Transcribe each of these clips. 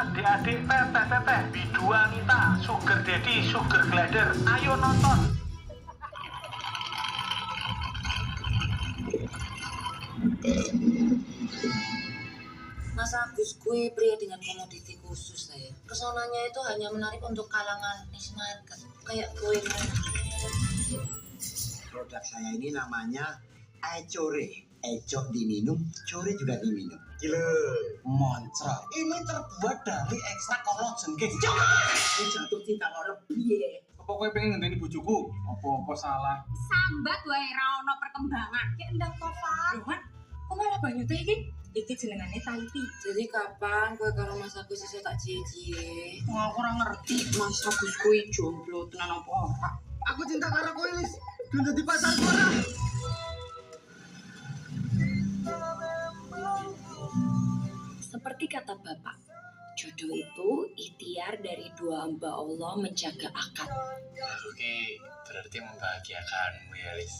adik-adik, teteh-teteh, bidu wanita, sugar daddy, sugar glider, ayo nonton. Mas Agus kue pria dengan komoditi khusus saya. Pesonanya itu hanya menarik untuk kalangan niche market. Kayak kue. Produk saya ini namanya Ecore. Ecok diminum, core juga diminum. Gila, moncrot. Ini terbuat dari ekstrak kolagen, guys. Ini jatuh cinta kok lebih. Apa kowe pengen ngenteni bojoku? Apa salah? Sambat wae ra ono perkembangan. Ki endang Tova. Lho, Man. Kok malah banyu teh iki? Iki jenengane Taipi. Jadi kapan kue kalau Mas Agus iso tak cie-cie? Wah, aku ora ngerti Mas Agus kuwi jomblo tenan apa ora. Aku cinta karo kowe, Lis. Dun dadi pacarku ora. Seperti kata Bapak, jodoh itu ikhtiar dari dua hamba Allah menjaga akad. Oke, berarti membahagiakanmu ya, Lis.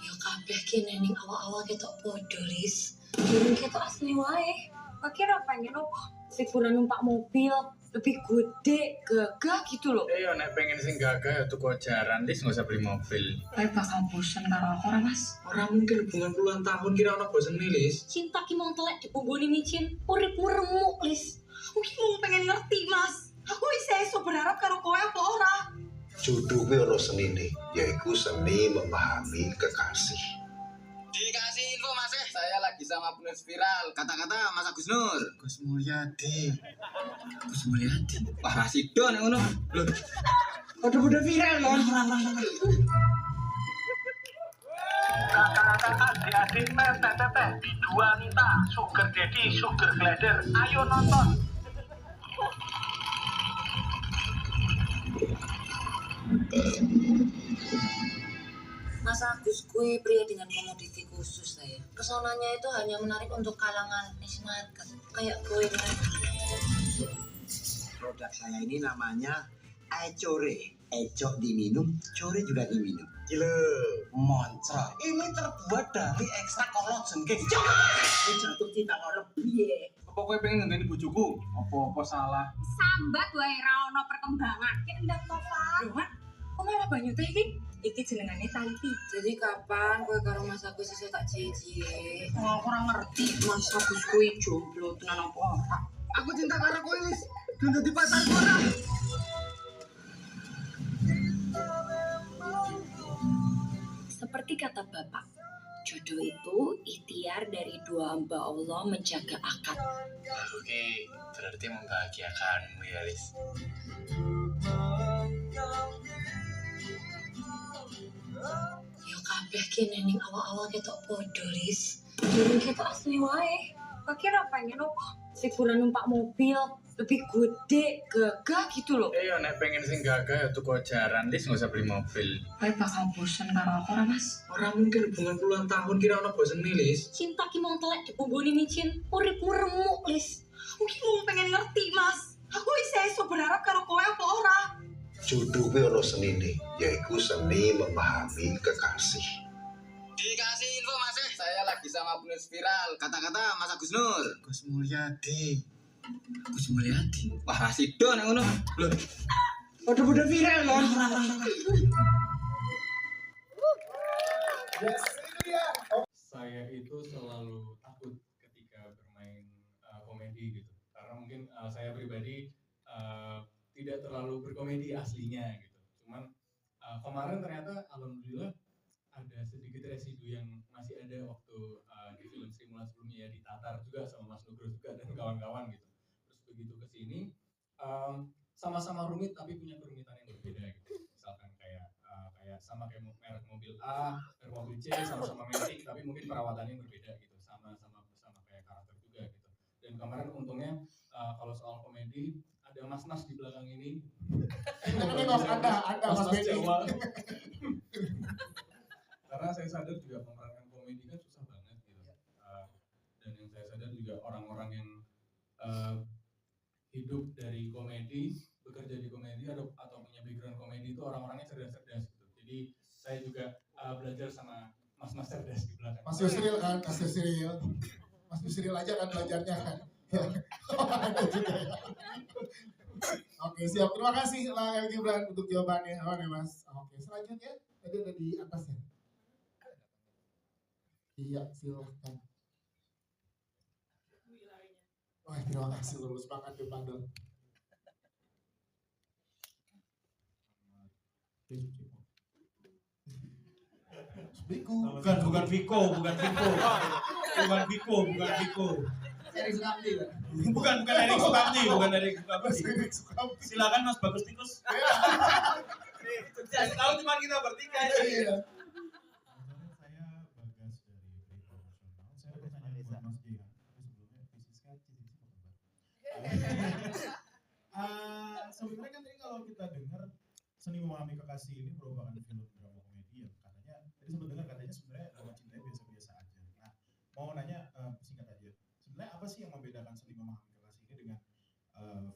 Ya kabeh kene ning awak-awak ketok podo, Lis. Durung ketok asli wae. Kira pengen apa? Liburan numpak mobil lebih gede, gagah gitu loh. Yo nek pengen sing gagah ya tuku jaran, Lis nggak usah beli mobil. Kayak bakal bosen karo aku ora, Mas. Orang mungkin hubungan puluhan tahun kira ono bosen nih, Lis. Cinta ki mau telek dibumbuni micin, uripmu remuk, Lis. Aku ki mau pengen ngerti, Mas. Aku bisa iso berharap karo kowe apa ora? Jodoh kuwi ana senine, yaiku seni memahami kekasih. Dikasih info Mas, saya lagi sama penulis viral. Kata-kata Mas Agus Nur. Gus Mulyadi. Gus Mulyadi. Wah, Rasido nek ngono. Lho. Udah viral kan? Kakak-kakak, adik-adik, teteh-teteh, bidu wanita, sugar daddy, sugar glider, ayo nonton. Mas Agus kue pria dengan komoditi khusus saya. Pesonanya itu hanya menarik untuk kalangan niche market. Kayak kue. Produk saya ini namanya Ecore. Ecok diminum, core juga diminum. Gila, moncrot. Ini terbuat dari ekstrak kolagen, guys. Ini jatuh cinta kok lebih. Apa kowe pengen ngenteni bojoku? Apa salah? Sambat wae ra ono perkembangan. Ki endang Tova. Lho, Man. Kok malah banyu teh iki? Iki jenengane Taipi. Jadi kapan kue kalau Mas Agus iso tak cie-cie? Wah, aku ora ngerti Mas Agus kuwi jomblo tenan apa ora. Aku cinta karo kowe, Lis. Dun dadi pacarku ora. Seperti kata Bapak, jodoh itu ikhtiar dari dua hamba Allah menjaga akad. Oke, berarti membahagiakanmu ya, Lis. Ya kabeh kene ning awak-awak ketok podo, Lis. Durung ketok asli wae. Kira pengen apa? Liburan numpak mobil lebih gede, gagah gitu loh. Yo nek pengen sing gagah ya tuku jaran, Lis nggak usah beli mobil. Kayak bakal bosen karo aku ora, Mas. Orang mungkin hubungan puluhan tahun kira ono bosen nih, Lis. Cinta ki mau telek dibumbuni micin, uripmu remuk, Lis. Aku ki mau pengen ngerti, Mas. Aku bisa iso berharap karo kowe apa ora? Jodoh kuwi ana senine, yaiku seni memahami kekasih. Dikasih info Mas, saya lagi sama penulis viral. Kata-kata Mas Agus Nur. Gus Mulyadi. Gus Mulyadi. Wah, Rasido nek ngono. Lho. Udah viral kan? Saya itu selalu takut ketika bermain komedi gitu, karena mungkin saya pribadi tidak terlalu berkomedi aslinya gitu. Cuman kemarin ternyata alhamdulillah ada sedikit residu yang masih ada waktu di film Sri Mulat sebelumnya, ya di Tatar juga sama Mas Nugro juga dan kawan-kawan gitu. Terus begitu ke sini sama-sama rumit tapi punya kerumitan yang berbeda gitu. Misalkan kayak sama kayak merek mobil A, merek mobil C, sama-sama metik tapi mungkin perawatannya yang berbeda gitu. Sama kayak karakter juga gitu. Dan kemarin untungnya kalau soal komedi ada Mas Nas di belakang ini. Ada Mas Jawa. Karena saya sadar juga pemerankan komedi kan susah banget gitu. Dan yang saya sadar juga orang-orang yang hidup dari komedi, bekerja di komedi atau punya background komedi itu orang-orangnya cerdas-cerdas gitu. Jadi saya juga belajar sama mas-mas cerdas di belakang. Mas Yusril kan, Mas Yusril. Mas Yusril aja kan belajarnya kan. Ada juga ya. Oke, siap. Terima kasih lah El Gibran untuk jawabannya. Oke, Mas. Oke, selanjutnya tadi ada di atas ya. Iya, silahkan. Wah, terima kasih lulus banget di Padel. Bukan Viko. Erik Sukamti, Pak. Bukan Erik Sukamti. Silakan Mas Bagus Tikus. Yang tahu cuma kita bertiga. Iya. Saya Bagas dari Free Promotional. Saya ada pertanyaan buat Mas Jihan. Tapi sebelumnya Fiska sebenarnya kan tadi kalau kita dengar Seni Memahami Kekasih ini merupakan film drama komedi yang katanya tadi sempat dengar katanya sebenarnya drama cintanya biasa-biasa aja. Nah, mau nanya singkat aja. Sebenarnya apa sih yang membedakan Seni Memahami Kekasih ini dengan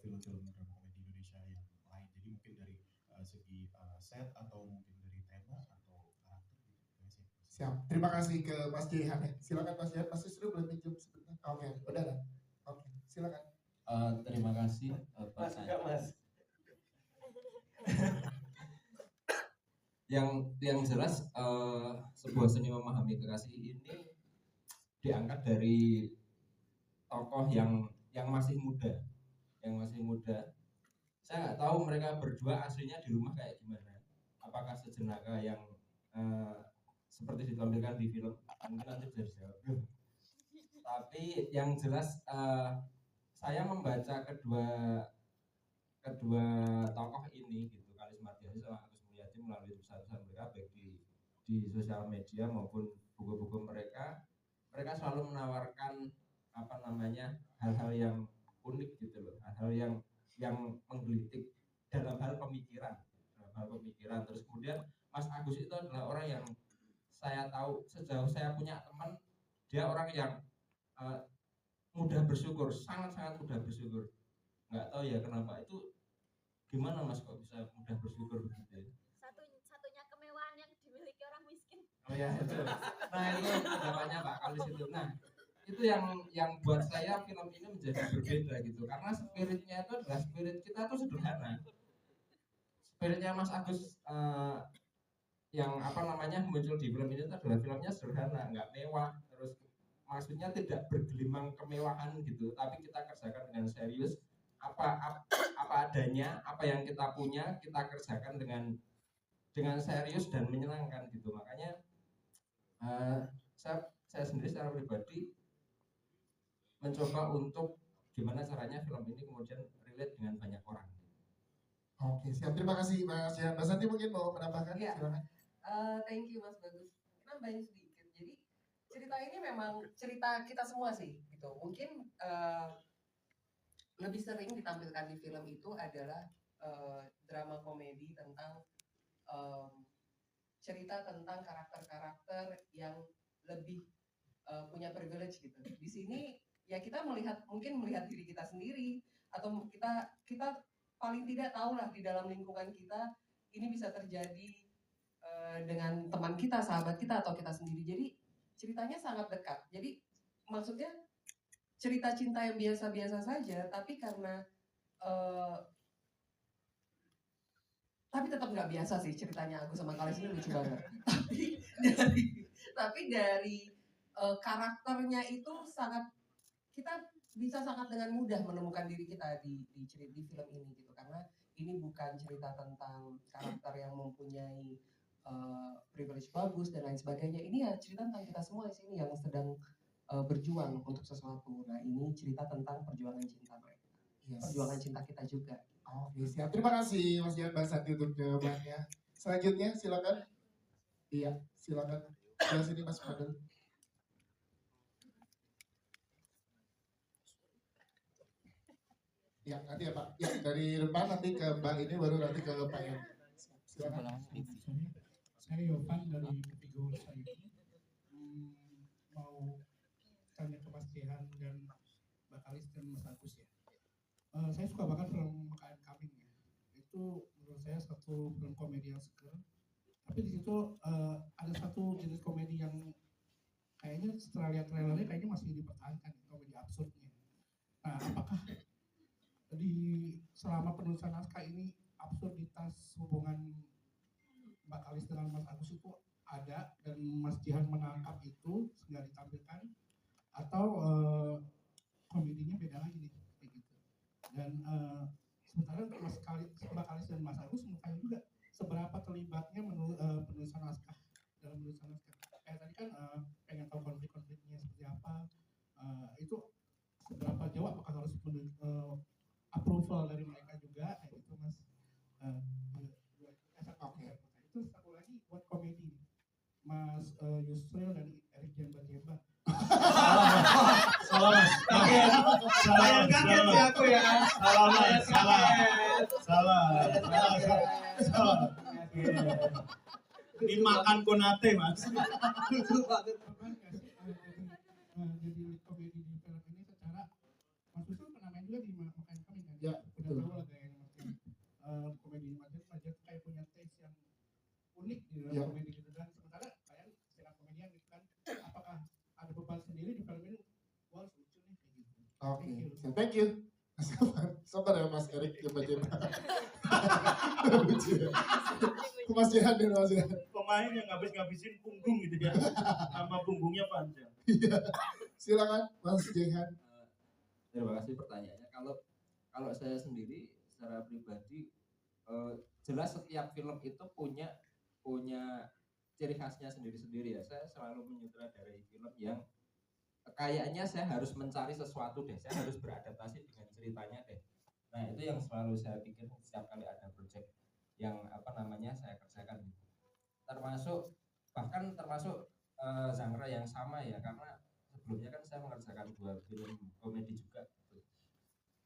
film-film drama komedi Indonesia yang lain? Jadi mungkin dari segi set atau mungkin dari tema atau karakter gitu. Siap. Terima kasih ke Mas Jihan ya. Silakan Mas Jihan. Mas Yusril boleh pinjam sebentar. Oke, udah dah. Oke, silakan. Terima kasih Pak Mas. yang jelas sebuah seni memahami kekasih ini diangkat dari tokoh yang masih muda, saya nggak tahu mereka berdua aslinya di rumah kayak gimana, apakah sejenaka yang seperti ditampilkan di film, mungkin nanti bisa dijawab. Tapi yang jelas saya membaca kedua tokoh ini gitu, Kalis Mardiani sama Agus Mulyadi melalui tulisan-tulisan mereka baik di sosial media maupun buku-buku mereka selalu menawarkan hal-hal yang unik gitu loh, hal-hal yang menggelitik dalam hal pemikiran. Terus kemudian Mas Agus itu adalah orang yang saya tahu sejauh saya punya teman, dia orang yang mudah bersyukur, sangat-sangat mudah bersyukur. Nggak tahu ya kenapa, itu gimana Mas kok bisa mudah bersyukur begitu ya? Satunya kemewahan yang dimiliki orang miskin. Oh ya itu. Nah itu pendapatnya Pak Kalis itu. Nah itu yang buat saya film ini menjadi berbeda gitu, karena spiritnya itu adalah spirit kita tuh sederhana. Spiritnya Mas Agus yang muncul di film ini itu adalah filmnya sederhana, nggak mewah, terus maksudnya tidak bergelimang kemewahan gitu, tapi kita kerjakan dengan serius, apa adanya, apa yang kita punya kita kerjakan dengan serius dan menyenangkan gitu. Makanya saya sendiri secara pribadi mencoba untuk gimana caranya film ini kemudian relate dengan banyak orang. Oke, siap. Terima kasih Mas Jihan. Mbak Santi mungkin mau menambahkan? Ya. Silakan. Thank you Mas Bagus. Nambahin sedikit. Jadi cerita ini memang cerita kita semua sih, gitu. Mungkin lebih sering ditampilkan di film itu adalah drama komedi tentang cerita tentang karakter-karakter yang lebih punya privilege gitu. Di sini ya kita mungkin melihat diri kita sendiri, atau kita paling tidak tahu lah di dalam lingkungan kita ini bisa terjadi dengan teman kita, sahabat kita, atau kita sendiri. Jadi ceritanya sangat dekat. Jadi maksudnya cerita cinta yang biasa-biasa saja, tapi karena tapi tetap nggak biasa sih ceritanya. Aku sama Kalis ini lucu banget. tapi dari karakternya itu kita bisa sangat dengan mudah menemukan diri kita di film ini gitu, karena ini bukan cerita tentang karakter yang mempunyai privilege bagus dan lain sebagainya. Ini ya cerita tentang kita semua di sini yang sedang berjuang untuk sesuatu. Nah ini cerita tentang perjuangan cinta mereka, perjuangan cinta kita juga. Oke, siap. Terima kasih Mas Jihan, Mbak Santi untuk jawabannya. Selanjutnya silakan. Iya, silakan. Sebelah sini Mas Fadel. Ya, nanti ya Pak. Ya, dari depan nanti ke Mbak ini, baru nanti ke Pak Yan. Silakan. Saya Yovan dari Ketigo saya mau tanya ke Mas Jihan dan Mbak Kalis dan Mas Agus ya. Saya suka banget film KM Coming ya. Itu menurut saya satu film komedi yang seger Tapi di situ ada satu jenis komedi yang kayaknya setelah lihat trailernya kayaknya masih dipertahankan, komedi absurdnya. Nah, apakah di selama penulisan naskah ini absurditas hubungan Mbak Kalis dengan Mas Agus itu ada dan Mas Jihan menangkap itu sehingga ditampilkan, atau komedinya beda lagi nih kayak gitu. Dan sementara untuk Mbak Kalis dan Mas Agus menurut saya juga seberapa terlibatnya penulisan naskah dalam penulisan naskah. Kayak tadi kan pengen tahu konflik-konfliknya seperti apa, itu seberapa jauh, apakah harus approval dari mereka juga kayak gitu Mas. Oke. Itu satu lagi buat komedi Mas Yusril dan Erik Jemba-Jemba. Salah mas. Salah aku ya. Salah. Ini makan konate mas. Jadi komedi di film ini secara Mas Yusril pernah main juga di Makan Kami kan? Ya, udah tahu lah kayaknya komedi Majet kayak punya taste yang unik di dalam komedi gitu, dan sementara kalian stand komedian gitu kan, apakah ada beban sendiri di film ini? Wah lucu nih kayak gitu. Oke, thank you. Sabar ya Mas Erik Jemba-Jemba. Lucu ya. Mas Jihan dan Mas Jihan. Pemain yang ngabisin punggung gitu ya. Nama punggungnya panjang. Iya. Silakan Mas Jihan. Terima kasih pertanyaannya. Kalau saya sendiri secara pribadi jelas setiap film itu punya ciri khasnya sendiri-sendiri ya. Saya selalu menyutradarai film yang kayaknya saya harus mencari sesuatu deh, saya harus beradaptasi dengan ceritanya deh. Nah itu yang selalu saya pikir setiap kali ada project yang saya kerjakan. Termasuk genre yang sama ya, karena sebelumnya kan saya mengerjakan 2 film komedi juga gitu.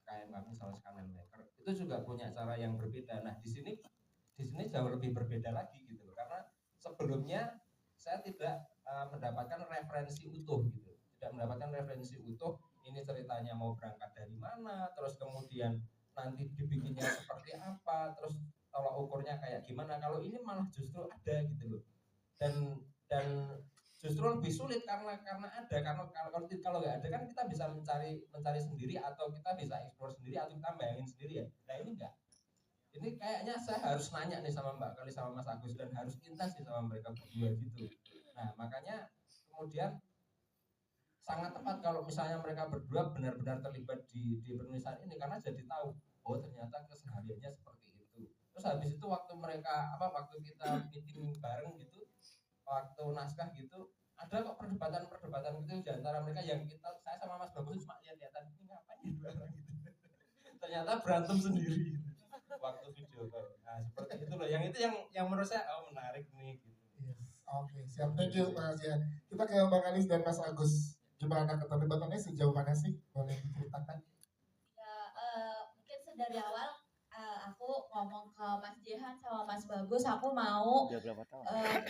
Kayak kami sama Scanner Maker itu juga punya cara yang berbeda. Nah di sini jauh lebih berbeda lagi gitu, karena sebelumnya saya tidak mendapatkan referensi utuh gitu, ini ceritanya mau berangkat dari mana, terus kemudian nanti dibikinnya seperti apa, terus tolak ukurnya kayak gimana. Kalau ini malah justru ada gitu loh, dan justru lebih sulit karena ada, kalau nggak ada kan kita bisa mencari sendiri, atau kita bisa eksplor sendiri, atau kita bayangin sendiri ya. Nah ini enggak, ini kayaknya saya harus nanya nih sama Mbak Kalis sama Mas Agus, dan harus intens nih sama mereka berdua gitu. Nah makanya kemudian sangat tepat kalau misalnya mereka berdua benar-benar terlibat di penulisan ini, karena jadi tahu oh ternyata kesehariannya seperti itu. Terus habis itu waktu kita meeting bareng gitu, waktu naskah gitu, ada kok perdebatan gitu di antara mereka yang saya sama Mas Bagus cuma lihat-lihatan ini ngapain ya dua orang gitu. Ternyata berantem sendiri gitu waktu video call. Nah seperti itu loh, yang menurut saya menarik nih gitu. Yes. Oke, siap. Thank you Mas Jihan. Kita ke Mbak Kalis dan Mas Agus. Gimana keterlibatannya, sejauh mana sih? Boleh diceritakan? Ya, mungkin dari awal aku ngomong ke Mas Jihan sama Mas Bagus, aku mau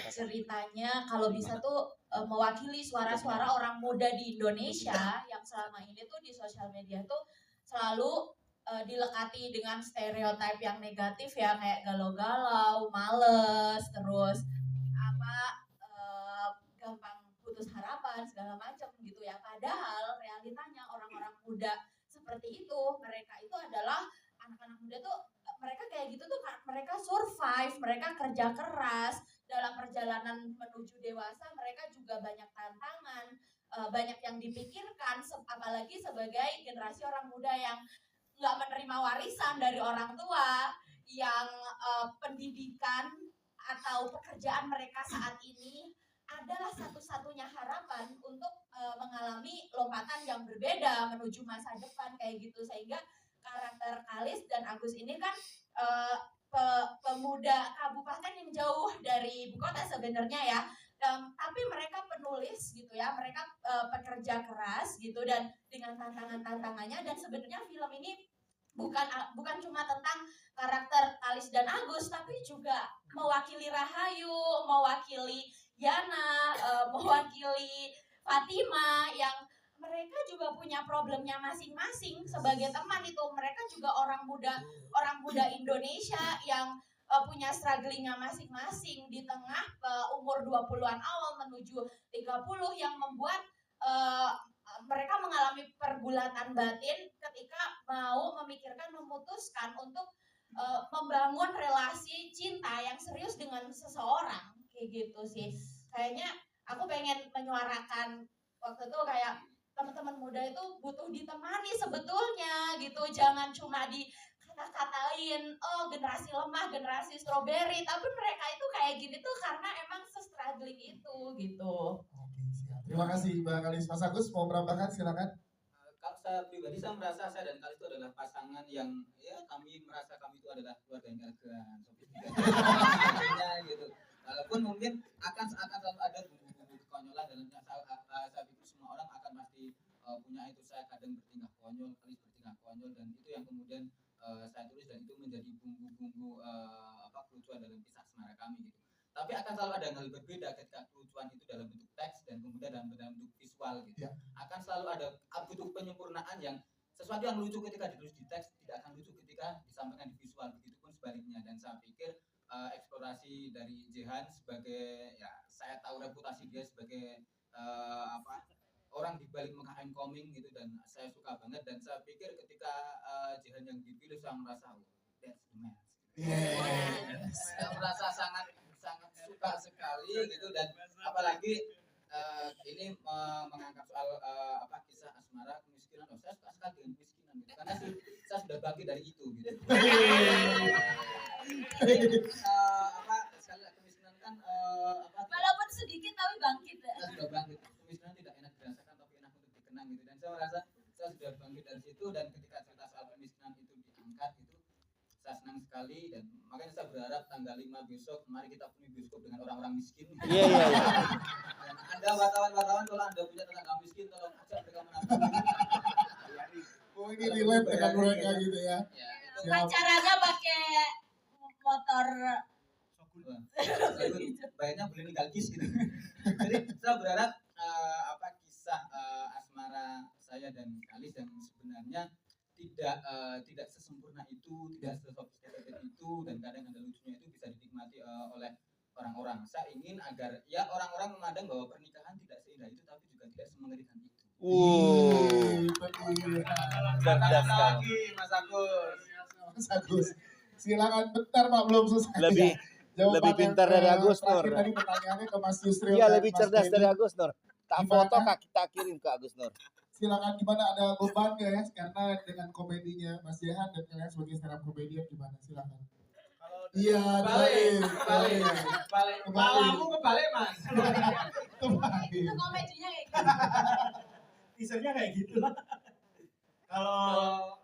ceritanya kalau bisa tuh mewakili suara-suara orang muda di Indonesia yang selama ini tuh di sosial media tuh selalu dilekati dengan stereotip yang negatif ya, kayak galau-galau, males, terus gampang putus harapan segala macam gitu ya. Padahal realitanya orang-orang muda seperti itu, mereka itu adalah anak-anak muda tuh, mereka kayak gitu tuh, mereka survive, mereka kerja keras dalam perjalanan menuju dewasa. Mereka juga banyak tantangan, banyak yang dipikirkan, apalagi sebagai generasi orang muda yang nggak menerima warisan dari orang tua, yang pendidikan atau pekerjaan mereka saat ini adalah satu-satunya harapan untuk mengalami lompatan yang berbeda menuju masa depan kayak gitu. Sehingga karakter Kalis dan Agus ini kan pemuda kabupaten yang jauh dari ibu kota sebenarnya ya, tapi mereka penulis gitu ya, mereka pekerja keras gitu, dan dengan tantangannya. Dan sebenarnya film ini bukan cuma tentang karakter Kalis dan Agus, tapi juga mewakili Rahayu, mewakili Yana, mewakili Fatima, yang mereka juga punya problemnya masing-masing sebagai teman itu. Mereka juga orang muda Indonesia yang punya strugglingnya masing-masing di tengah umur 20-an awal menuju 30 yang membuat mereka mengalami pergulatan batin ketika mau memikirkan memutuskan untuk membangun relasi cinta yang serius dengan seseorang kayak gitu sih. Kayaknya aku pengen menyuarakan waktu itu kayak teman-teman muda itu butuh ditemani sebetulnya gitu, jangan cuma dikata-katain oh generasi lemah, generasi strawberry, tapi mereka itu kayak gini tuh karena emang se-struggling itu gitu. Terima kasih Mbak Kalis. Mas Agus mau menambahkan silakan. Kalau saya pribadi saya merasa saya dan Kalis itu adalah pasangan yang ya kami merasa kami itu adalah keluarga yang elegan, sofistikasi gitu. Walaupun mungkin akan selalu ada bumbu-bumbu kekonyolan dalam saya pikir semua orang akan pasti punya itu. Saya kadang bertingkah konyol, Kalis bertingkah konyol, dan itu yang kemudian saya tulis dan itu menjadi bumbu-bumbu kelucuan dalam kisah asmara kami gitu. Tapi akan selalu ada hal berbeda ketika kelucuan itu dalam bentuk teks dan kemudian dalam bentuk visual gitu. Ya. Akan selalu ada butuh penyempurnaan yang sesuatu yang lucu ketika ditulis di teks tidak akan lucu ketika disampaikan di visual, begitupun sebaliknya. Dan saya pikir eksplorasi dari Jehan sebagai ya saya tahu reputasi dia sebagai orang di balik Mekah Coming gitu, dan saya suka banget, dan saya pikir ketika Jehan yang dipilih saya merasa that's the man. Saya merasa sangat suka sekali gitu, dan apalagi ini mengangkat soal kisah asmara kemiskinan. Saya suka sekali dengan kemiskinan gitu, karena saya sudah bangkit dari itu gitu. Sekali kemiskinan kan walaupun sedikit tapi bangkit ya. Saya sudah bangkit. Kemiskinan tidak enak dirasakan tapi enak untuk dikenang gitu, dan saya merasa saya sudah bangkit dari situ, dan ketika cerita soal kemiskinan itu diangkat itu saya senang sekali, dan makanya saya berharap tanggal 5 besok mari kita punya bioskop dengan orang-orang miskin. Iya. Dan Anda wartawan-wartawan kalau Anda punya tetangga miskin tolong ajak mereka menabung. Oh ini relate dengan mereka gitu ya. Caranya pakai motor. Bayarnya beli legal kiss gitu. Jadi saya berharap kisah asmara saya dan Kalis yang sebenarnya tidak sesempurna itu, tidak sesofistikated itu, dan kadang ada lucunya itu bisa dinikmati oleh orang-orang. Saya ingin agar ya orang-orang memandang bahwa pernikahan tidak seindah itu, tapi juga tidak semengerikan itu. Cerdas lagi Mas Agus. Mas Agus, silakan bentar Pak, belum selesai. Lebih pintar dari Agus Nur. Tadi pertanyaannya ke Mas Yusril. Iya, dan lebih Mas cerdas Denny. dari Agus Nur. Tak foto kita kirim ke Agus Nur. Silakan, gimana, ada beban gak ya karena dengan komedinya Mas Jehan dan kalian sebagai stand up comedian gimana, silakan. Iya, balik. Kepalamu kebalik Mas. Itu komedinya kayak gitu. Teasernya kayak gitu lah. Kalau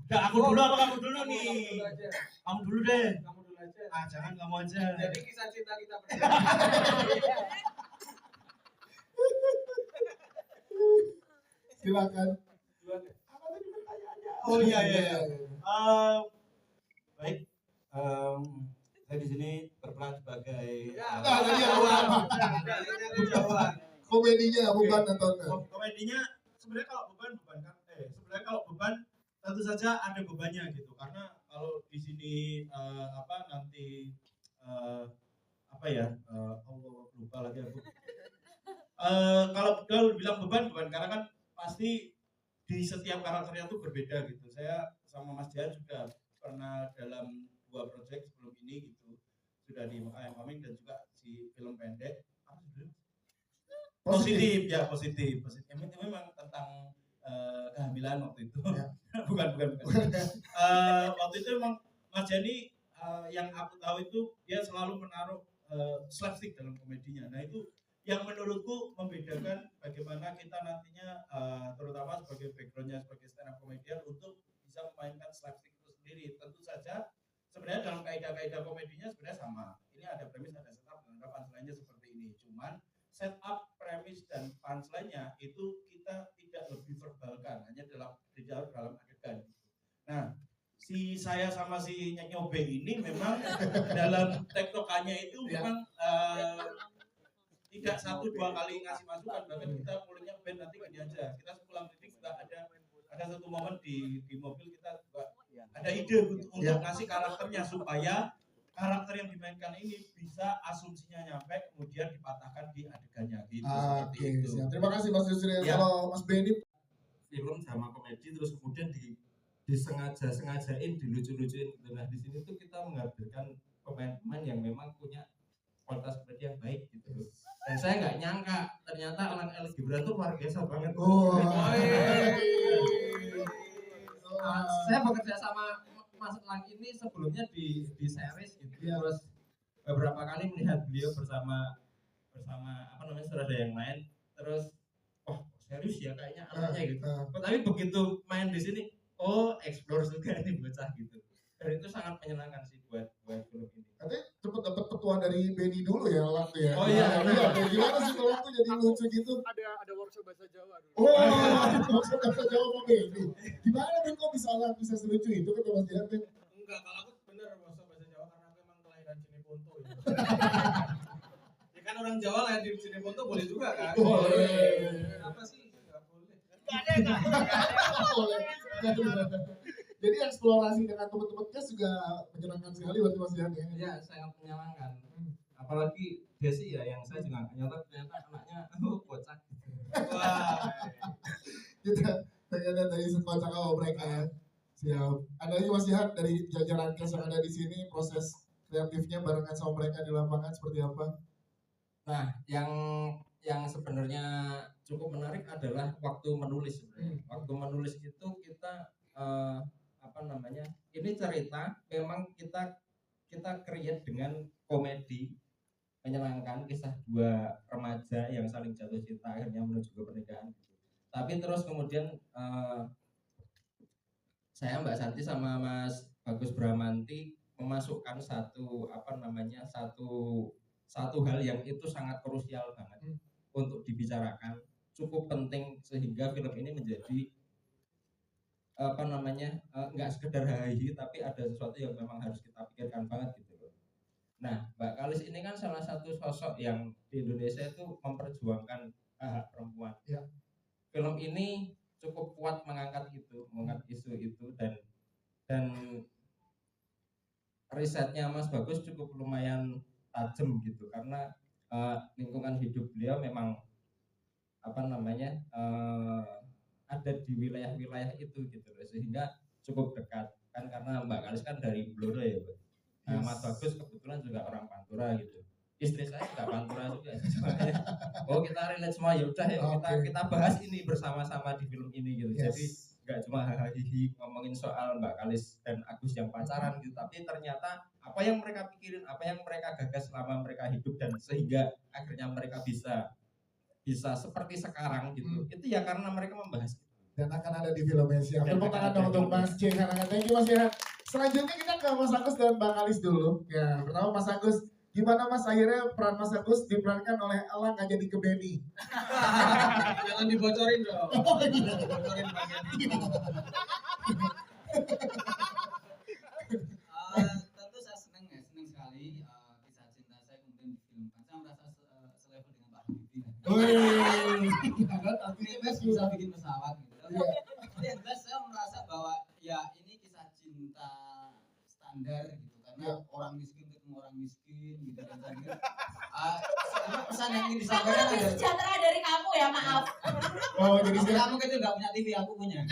udah aku dulu apa kamu dulu nih? Kamu dulu deh. Kamu dulu aja. Ah jangan kamu aja. Jadi kisah cinta kita berdua. Silakan. Oh iya. Baik. Saya di sini berperan sebagai komedinya bukan nontonnya. Komedinya sebenarnya kalau beban kan sebenarnya kalau beban tentu saja ada bebannya gitu, karena kalau di sini nanti Allah lupa lagi aku. Kalau bilang beban karena kan pasti di setiap karakternya tuh berbeda gitu. Saya sama Mas Jehan juga pernah dalam 2 proyek sebelum ini gitu, sudah di Mekah Coming dan juga di film pendek positif. Ini memang tentang kehamilan waktu itu. bukan. Waktu itu memang Mas Jani yang aku tahu itu dia selalu menaruh slapstick dalam komedinya. Nah itu yang menurutku membedakan bagaimana kita nantinya terutama sebagai backgroundnya sebagai stand up comedian untuk bisa memainkan slapstick itu sendiri. Tentu saja sebenarnya dalam kaidah-kaidah komedinya sebenarnya sama. Ini ada premis, ada setup, dan ada punchline-nya seperti ini. Cuman setup, premis, dan punchline-nya itu kita tidak lebih verbalkan, hanya dalam adegan. Nah, si saya sama si Nyobe ini memang dalam tektokannya itu memang tidak 1-2 kali ngasih masukan, bahkan kita mulainya band nanti gini aja. Kita sepulang kritik juga ada satu momen di mobil kita juga ada ide untuk ngasih karakternya supaya karakter yang dimainkan ini bisa asumsinya nyampe kemudian dipatahkan di adegannya gitu. Oke, Seperti itu. siap. Terima kasih Mas Yusril. Ya. Kalau Mas Benny film sama komedi terus kemudian disengajain dilucu-lucuin gitu. Nah di sini tuh kita menghadirkan pemain-pemain yang memang punya kualitas komedi yang baik gitu. Dan saya nggak nyangka ternyata anak El Gibran tuh luar biasa banget. Saya bekerja sama Mas Elang ini sebelumnya di series gitu. Terus beberapa kali melihat beliau bersama apa namanya saudara yang lain. Terus serius ya kayaknya anaknya gitu. Tapi begitu main di sini, explore juga ini bocah gitu. Dan itu sangat menyenangkan sih buat film ini. katanya cepet dapet petuah dari Benny dulu ya waktu ya. Oh iya. Gimana sih kalau waktu jadi lucu gitu? Ada workshop bahasa Jawa dulu. Workshop bahasa Jawa sama Benny. Gimana Ben kok bisa selucu itu kata Mas Jihan? Enggak, kalau aku bener workshop bahasa Jawa karena aku emang kelahiran Cineponto ya. Ya kan orang Jawa lahir di Cineponto boleh juga kan? Boleh. Apa sih? Enggak boleh. Jadi eksplorasi dengan teman-teman kes juga menyenangkan sekali buat Mas Jihan ya. Iya, sangat menyenangkan. Apalagi Desi ya yang saya juga ternyata anaknya kocak. Wah. Kita pengen dari sekocak awal mereka ya. Siap. Ada lagi Mas Jihan dari jajaran kes yang ada di sini, proses kreatifnya barengan sama mereka di lapangan seperti apa? Nah, yang sebenarnya cukup menarik adalah waktu menulis sebenarnya. Waktu menulis itu kita ini cerita memang kita create dengan komedi menyenangkan, kisah dua remaja yang saling jatuh cinta akhirnya menuju ke pernikahan. Tapi terus kemudian saya Mbak Santi sama Mas Bagus Bramanti memasukkan satu hal yang itu sangat krusial banget untuk dibicarakan, cukup penting sehingga film ini menjadi nggak sekedar hahi tapi ada sesuatu yang memang harus kita pikirkan banget gitu loh. Nah, Mbak Kalis ini kan salah satu sosok yang di Indonesia itu memperjuangkan hak perempuan. Ya. Film ini cukup kuat mengangkat isu itu dan risetnya Mas Bagus cukup lumayan tajam gitu karena lingkungan hidup beliau memang ada di wilayah-wilayah itu gitu loh, sehingga cukup dekat kan karena Mbak Kalis kan dari Blora ya Mbak. Nah, Mas Bagus kebetulan juga orang Pantura gitu. Istri saya juga Pantura juga. Kita relate semua ya udah kita bahas ini bersama-sama di film ini gitu. Jadi nggak cuma hahaha ngomongin soal Mbak Kalis dan Agus yang pacaran gitu, tapi ternyata apa yang mereka pikirin, apa yang mereka gagas selama mereka hidup dan sehingga akhirnya mereka bisa seperti sekarang gitu. Itu ya karena mereka membahas itu. Dan akan ada di filmnya. Siap. Tepuk tangan dong untuk Mas Jihan. Thank you Mas Jihan. Selanjutnya kita ke Mas Agus dan Bang Kalis dulu. Ya, pertama Mas Agus, gimana Mas akhirnya peran Mas Agus diperankan oleh Elang nggak jadi ke Benny? Jangan dibocorin dong. Bocorin bagian itu. Tentu saya senang sekali kisah cinta saya kemudian difilmkan. Saya merasa selevel dengan Pak Habibie. Artinya bisa bikin pesawat gitu. Tapi yang jelas saya merasa bahwa ya ini kisah cinta standar gitu karena orang miskin ketemu orang miskin gitu kan. Pesan yang ingin disampaikan lebih sejahtera dari kamu ya, maaf. Jadi kamu itu nggak punya TV, aku punya.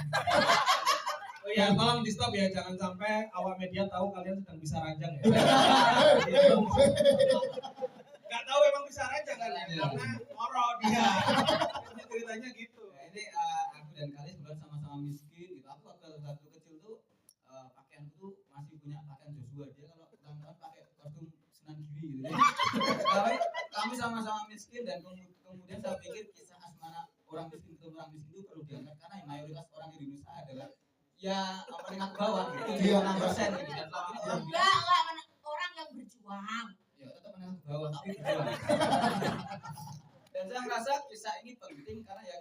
Oh iya, tolong di stop ya, jangan sampai awak media tahu kalian sedang bisa ranjang ya. Gak tahu emang bisa ranjang kan ya, karena moro dia. Ini ceritanya gitu. Nah, ini aku dan Kalis bukan sama-sama miskin gitu. Aku waktu kecil tuh pakaianku tuh masih punya pakaian Joshua, dia kalau ulang tahun pakai kostum Sunan Giri gitu. Tapi kami sama-sama miskin dan kemudian saya pikir kisah asmara orang miskin ketemu orang miskin itu perlu diangkat karena mayoritas orang di Indonesia adalah ya menengah ke bawah gitu. 76% gitu dan selama ini orang Enggak, orang yang berjuang. Ya tetap menengah ke bawah tapi berjuang. Dan saya merasa kisah ini penting karena ya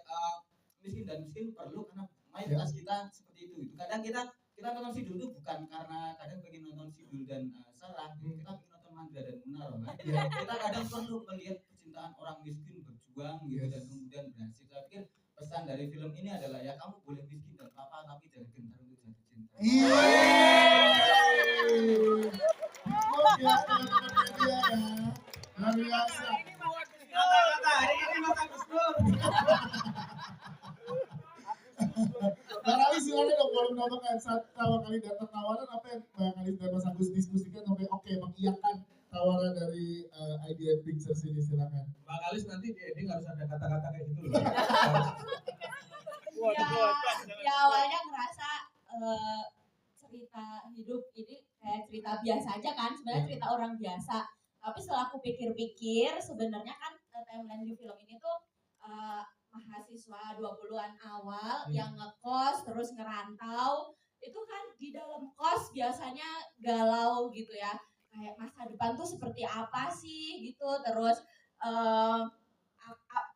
miskin dan miskin perlu karena mayoritas kita seperti itu. Kadang kita nonton Sidul itu bukan karena kadang pengen nonton Sidul dan Sarah, kita pengen nonton Mandra dan Munar kan. Kita kadang perlu melihat kecintaan orang miskin berjuang gitu dan kemudian berhasil. Saya pikir pesan dari film ini adalah ya kamu boleh miskin dan apa tapi jangan gentar untuk jatuh cinta. Luar biasa Bang Ali silakan dong, boleh menambahkan saat pertama kali datang tawaran apa yang Bang Ali dan Mas Agus diskusikan sampai oke mengiyakan tawaran dari Idea Pictures ini, silakan. Bang Alis nanti di ending harus ada kata-kata kayak gitu loh. Ya awalnya ngerasa cerita hidup ini kayak cerita biasa aja kan, sebenarnya cerita orang biasa. Tapi setelah aku pikir-pikir, sebenarnya kan timeline di film ini tuh mahasiswa 20-an awal yang ngekos terus ngerantau. Itu kan di dalam kos biasanya galau gitu ya. Kayak masa depan tuh seperti apa sih gitu. Terus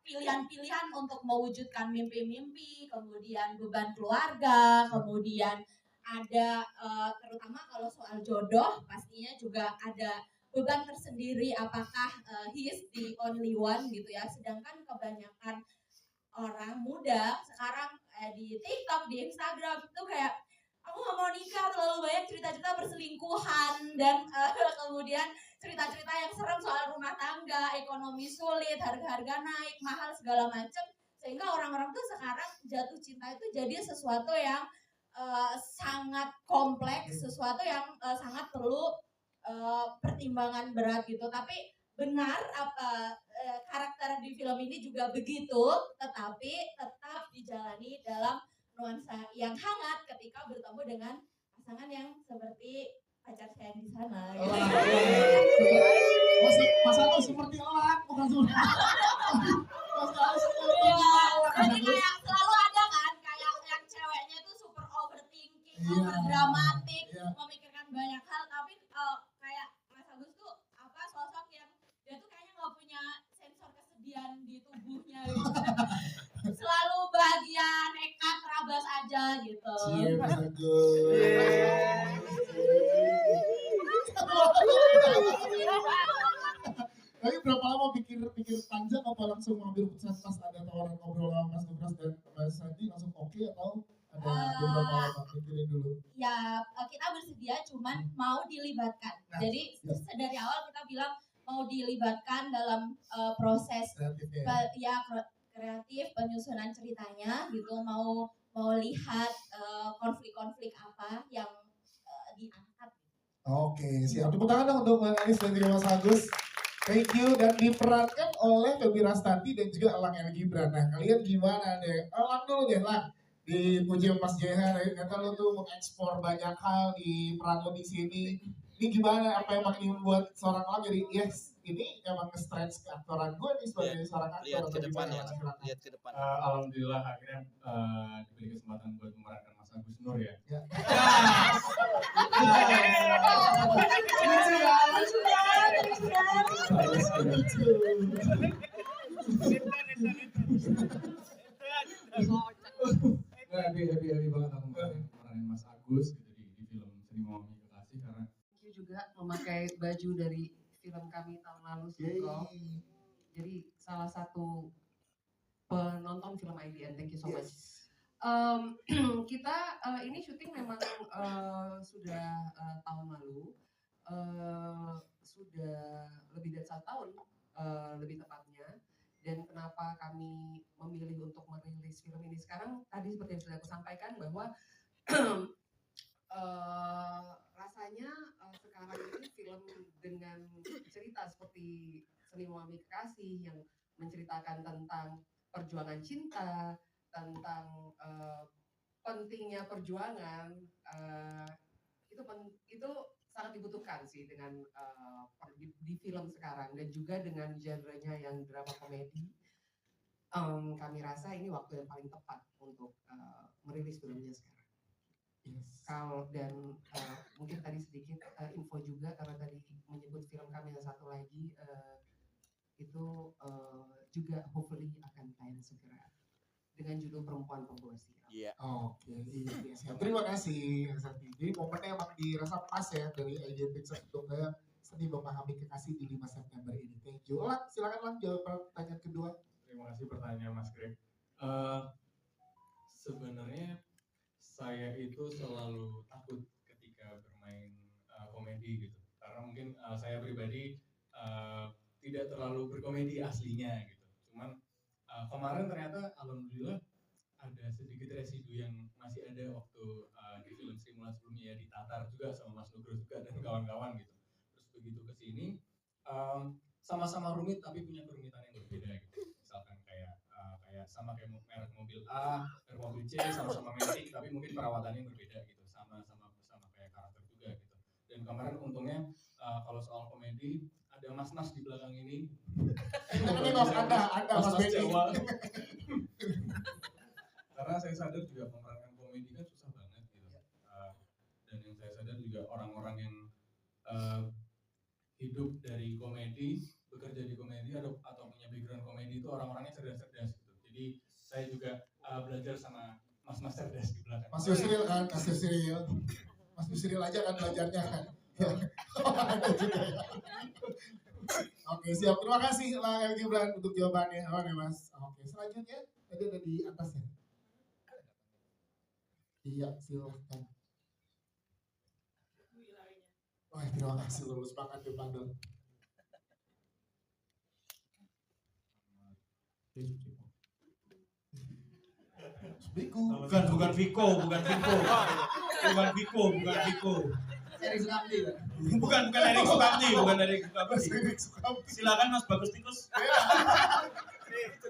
pilihan-pilihan untuk mewujudkan mimpi-mimpi, kemudian beban keluarga, kemudian ada terutama kalau soal jodoh pastinya juga ada beban tersendiri, apakah he is the only one gitu ya. Sedangkan kebanyakan orang muda sekarang di TikTok, di Instagram itu kayak aku gak mau nikah, terlalu banyak cerita-cerita perselingkuhan dan kemudian cerita-cerita yang serem soal rumah tangga, ekonomi sulit, harga-harga naik, mahal segala macam, sehingga orang-orang tuh sekarang jatuh cinta itu jadi sesuatu yang sangat kompleks, sesuatu yang sangat perlu pertimbangan berat gitu. Tapi benar apa karakter di film ini juga begitu, tetapi tetap dijalani dalam nuansa yang hangat ketika bertemu dengan pasangan yang seperti pacar saya di sana. Mas Agus seperti elak, bukan seperti Mas Agus seperti elak. Jadi kayak selalu ada kan, kayak yang ceweknya itu super overthinking, over dramatik, memikirkan banyak hal, tapi kayak Mas Agus tuh apa sosok yang dia tuh kayaknya nggak punya sensor kesedihan di tubuhnya gitu. Selalu bahagia, nekat, terabas aja gitu. Cie, Mas Agus. Tapi berapa lama pikir panjang apa langsung mengambil keputusan pas ada tawaran ngobrol sama Mas Nubras dan Mas Santi langsung oke atau ada beberapa lama pikirin dulu? Ya kita bersedia, cuman mau dilibatkan. Jadi dari awal kita bilang mau dilibatkan dalam proses kreatif penyusunan ceritanya gitu, mau lihat konflik-konflik apa yang diangkat. Oke, siap. Tepuk tangan dong untuk Bang Alis dan juga Mas Agus. Thank you, dan diperankan oleh Febi Rastati dan juga Elang El Gibran. Nah, kalian gimana deh? Elang dulu deh, Lang. Dipuji Mas JH, ternyata lo tuh mengekspor banyak hal di peran lo di sini. Ini gimana, apa yang makin membuat seorang Elang jadi, yes, ini emang nge-stretch ke aktoran gue nih sebagai seorang aktor. Lihat ke depan ya, lihat ke depan. Alhamdulillah akhirnya diberi kesempatan buat memerankan Mas Agus Nur ya. Happy banget aku meranin Mas Agus gitu di film Seni Memahami Kekasih, karena aku juga memakai baju dari film kami tahun lalu Singkong. Jadi salah satu penonton film IDN, thank you so much. Kita ini syuting memang sudah tahun lalu, sudah lebih dari 1 tahun lebih tepatnya. Dan kenapa kami memilih untuk merilis film ini sekarang, tadi seperti yang sudah aku sampaikan bahwa rasanya sekarang ini film dengan cerita seperti Seni Memahami Kekasih yang menceritakan tentang perjuangan cinta, tentang pentingnya perjuangan, itu sangat dibutuhkan sih dengan di film sekarang, dan juga dengan genre-nya yang drama komedi. Kami rasa ini waktu yang paling tepat untuk merilis filmnya sekarang. Kalau dan mungkin tadi sedikit info juga, karena tadi menyebut film kami yang satu lagi itu juga hopefully akan tayang segera dengan judul Perempuan Pembawa Sial. Iya. Oke, iya siap. Terima kasih Mas Santi. Jadi momennya emang dirasa pas ya dari Idea Pictures untuk Seni Memahami Kekasih di 5 September ini. Thank you. Lang, silakan Lang jawab pertanyaan kedua. Terima kasih pertanyaan Mas Greg. Sebenarnya saya itu selalu takut ketika bermain komedi gitu, karena mungkin saya pribadi tidak terlalu berkomedi aslinya gitu. Cuman kemarin ternyata alhamdulillah ada sedikit residu yang masih ada waktu di film Sri Mulat sebelumnya ya, di Tatar juga sama Mas Nugroho juga dan kawan-kawan gitu. Terus begitu ke sini sama-sama rumit tapi punya kerumitan yang berbeda gitu. Misalkan kayak sama kayak merek mobil A, merek mobil C sama-sama metik tapi mungkin perawatannya berbeda gitu. Sama kayak karakter juga gitu. Dan kemarin untungnya kalau soal komedi ada mas-mas di belakang ini. Ada Mas Benny. Karena saya sadar juga pemerankan komedi kan susah banget gitu. Dan yang saya sadar juga orang-orang yang hidup dari komedi, bekerja di komedi atau punya background komedi itu orang-orangnya cerdas-cerdas gitu. Jadi saya juga belajar sama mas-mas cerdas di belakang. Mas Yusril kan, Mas Yusril. Mas Yusril aja kan belajarnya kan. Ada juga ya. Oke, siap. Terima kasih Lah El Gibran untuk jawabannya. Oh, nih Mas. Oke, selanjutnya tadi ada di atas ya. Iya, silakan. Wah, terima kasih lulus banget di Padel. Bukan Viko. Erik Sukamti. Bukan Erik Sukamti. Silakan Mas Bagus Tikus.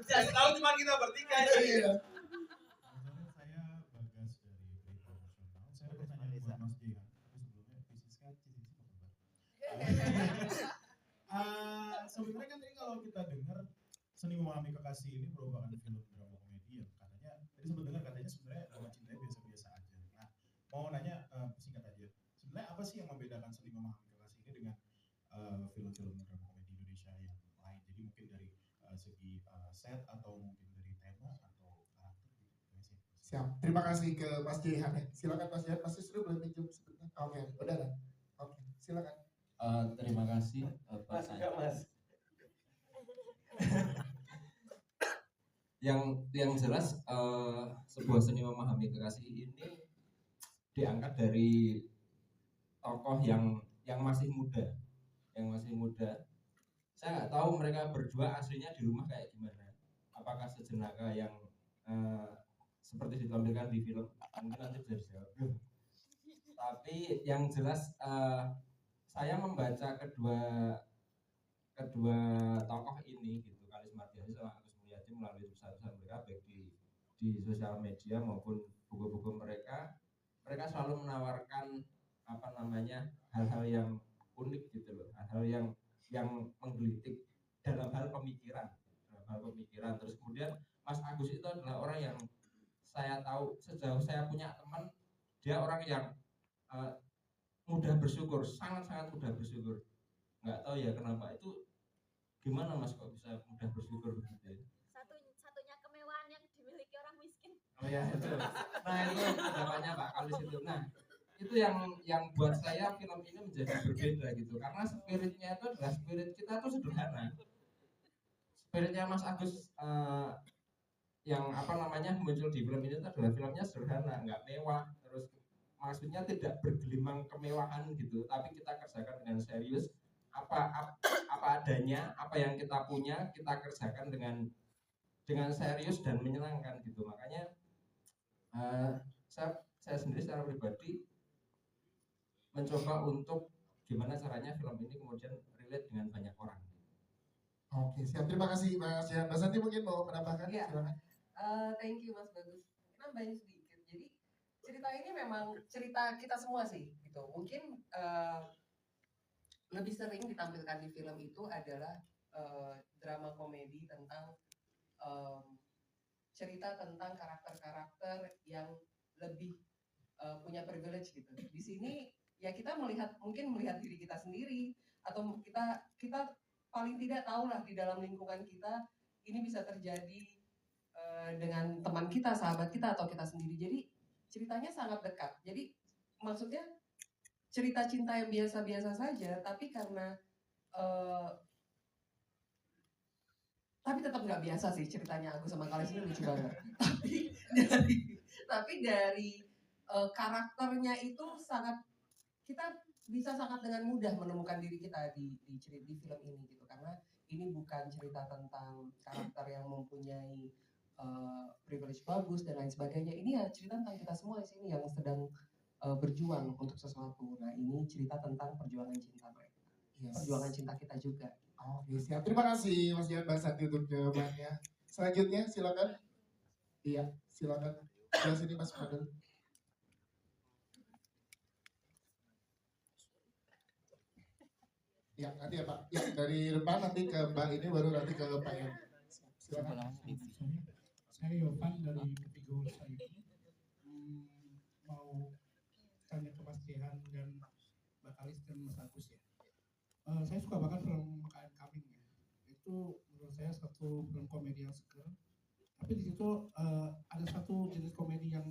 Yang tahu cuma kita bertiga. Iya. Sebenarnya kan tadi kalau kita dengar Seni Memahami Kekasih ini merupakan film drama komedi yang katanya tadi sempat dengar katanya sebenarnya drama cintanya biasa-biasa aja. Nah, mau nanya singkat aja. Sebenarnya apa sih yang membedakan Seni Memahami Kekasih ini dengan film-film drama komedi Indonesia yang lain? Jadi mungkin dari segi set atau mungkin dari tema atau karakter gitu. Siap. Terima kasih ke Mas Jihan ya. Silakan Mas Jihan. Mas Yusril boleh pinjam sebentar. Oke, udah ada. Oke, silakan. Terima kasih Mas. yang jelas sebuah Seni Memahami Kekasih ini diangkat dari tokoh yang masih muda. Saya nggak tahu mereka berdua aslinya di rumah kayak gimana. Apakah sejenaka yang seperti ditampilkan di film? Mungkin nanti bisa dijawab. Tapi yang jelas saya membaca kedua tokoh ini gitu, Kalis Mardiani sama Agus Mulyadi melalui tulisan mereka baik di sosial media maupun buku-buku mereka selalu menawarkan hal-hal yang unik gitu loh, hal-hal yang menggelitik dalam hal pemikiran. Terus kemudian Mas Agus itu adalah orang yang saya tahu sejauh saya punya teman, dia orang yang mudah bersyukur, sangat mudah bersyukur. Nggak tahu ya kenapa itu. Gimana Mas kok bisa mudah bersyukur begitu? Satunya kemewahan yang dimiliki orang miskin. Oh ya itu. Nah itu pendapatnya Pak Kalis itu. Nah itu yang buat saya film ini menjadi berbeda gitu. Karena spiritnya itu adalah spirit kita tuh sederhana. Spiritnya Mas Agus yang muncul di film ini itu adalah filmnya sederhana, nggak mewah. Terus maksudnya tidak bergelimang kemewahan gitu, tapi kita kerjakan dengan serius. Apa adanya, apa yang kita punya kita kerjakan dengan serius dan menyenangkan gitu. Makanya saya sendiri secara pribadi mencoba untuk gimana caranya film ini kemudian relate dengan banyak orang. Oke, siap. Terima kasih Mas Jihan. Mbak Santi mungkin mau menambahkan? Ya. Silakan. Thank you Mas Bagus. Nambahin sedikit. Jadi cerita ini memang cerita kita semua sih gitu. Mungkin lebih sering ditampilkan di film itu adalah drama komedi tentang cerita tentang karakter-karakter yang lebih punya privilege gitu. Di sini ya kita mungkin melihat diri kita sendiri atau kita paling tidak tahu lah di dalam lingkungan kita ini bisa terjadi dengan teman kita, sahabat kita atau kita sendiri. Jadi ceritanya sangat dekat. Jadi maksudnya cerita cinta yang biasa-biasa saja, tapi karena tapi tetap nggak biasa sih ceritanya Agus sama Kalis ini lucu banget. tapi dari karakternya itu kita bisa sangat dengan mudah menemukan diri kita di film ini gitu, karena ini bukan cerita tentang karakter yang mempunyai privilege bagus dan lain sebagainya. Ini ya cerita tentang kita semua di sini yang sedang berjuang untuk sesuatu. Nah, ini cerita tentang perjuangan cinta mereka. Perjuangan cinta kita juga. Oke, siap. Terima kasih Mas Jihan, Mbak Santi untuk jawabannya. Selanjutnya silakan. Iya, silakan. Di sini Mas Fadel. Ya, nanti ya Pak. Ya, dari depan nanti ke Mbak ini, baru nanti ke Pak Yan. Silakan. Saya Yovan dari Ketiga saya. Mau tanya ke Mas Jihan dan Mbak Kalis dan Mas Agus ya. Saya suka banget film KM Coming ya. Itu menurut saya satu film komedi yang seger. Tapi di situ ada satu jenis komedi yang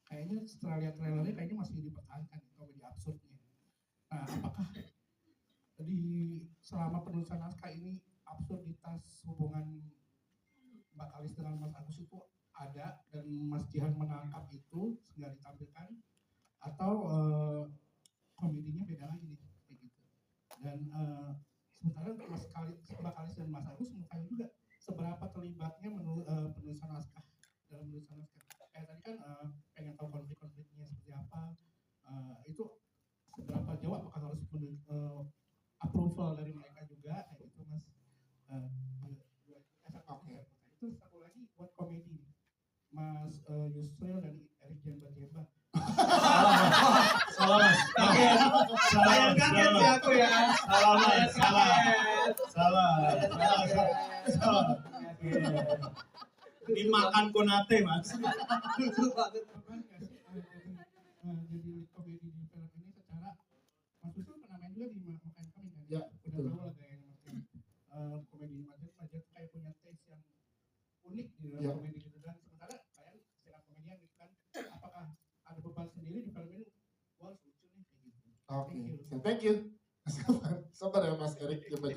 kayaknya setelah lihat trailernya kayaknya masih dipertahankan, komedi absurdnya. Nah, apakah selama penulisan naskah ini absurditas hubungan Mbak Kalis dengan Mas Agus itu ada dan Mas Jihan menangkap itu sehingga ditampilkan, atau komedinya beda lagi nih kayak gitu. Dan sementara Mbak Kalis dan Mas Agus mau tanya juga seberapa terlibatnya penulisan naskah dalam penulisan naskah. Kayak tadi kan pengen tahu konflik-konfliknya seperti apa, itu seberapa jauh, apakah harus approval dari mereka juga kayak gitu Mas. Oke. Itu satu lagi buat komedi Mas Yusril dan Erik Jemba. Salah Mas. Salah sih aku ya. Salah. Dimakan konate Mas. Lucu banget. Jadi komedi di film ini secara Mas Yusril pernah main juga di Makan Kami kan? Ya, udah tahu lah gayanya Mas. Komedi Majen kayak punya taste yang unik di dalam komedi gitu, dan sementara kalian stand komedian gitu kan, apakah ada beban sendiri di film ini? Wah, lucu nih kayak gitu. Oke, thank you. Sabar ya Mas Erik Jemba.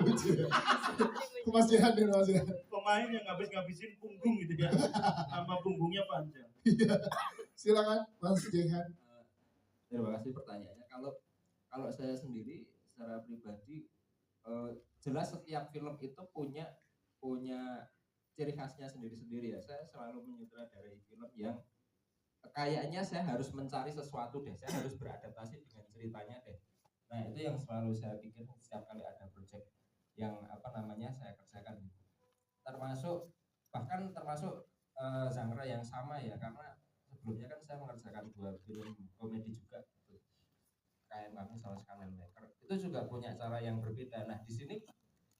Lucu ya. Mas Jihan dan Mas Jihan. Pemain yang ngabisin punggung gitu ya. Nama punggungnya panjang. Silakan Mas Jihan. Terima kasih pertanyaannya. Kalau saya sendiri secara pribadi jelas setiap film itu punya ciri khasnya sendiri-sendiri ya. Saya selalu menyutradarai film yang kayaknya saya harus mencari sesuatu deh, saya harus beradaptasi dengan ceritanya deh. Nah, itu yang selalu saya pikir setiap kali ada project yang saya kerjakan. Termasuk genre yang sama ya, karena sebelumnya kan saya mengerjakan 2 film komedi juga gitu. Kayak kami sama Scarlet Maker. Itu juga punya cara yang berbeda. Nah, di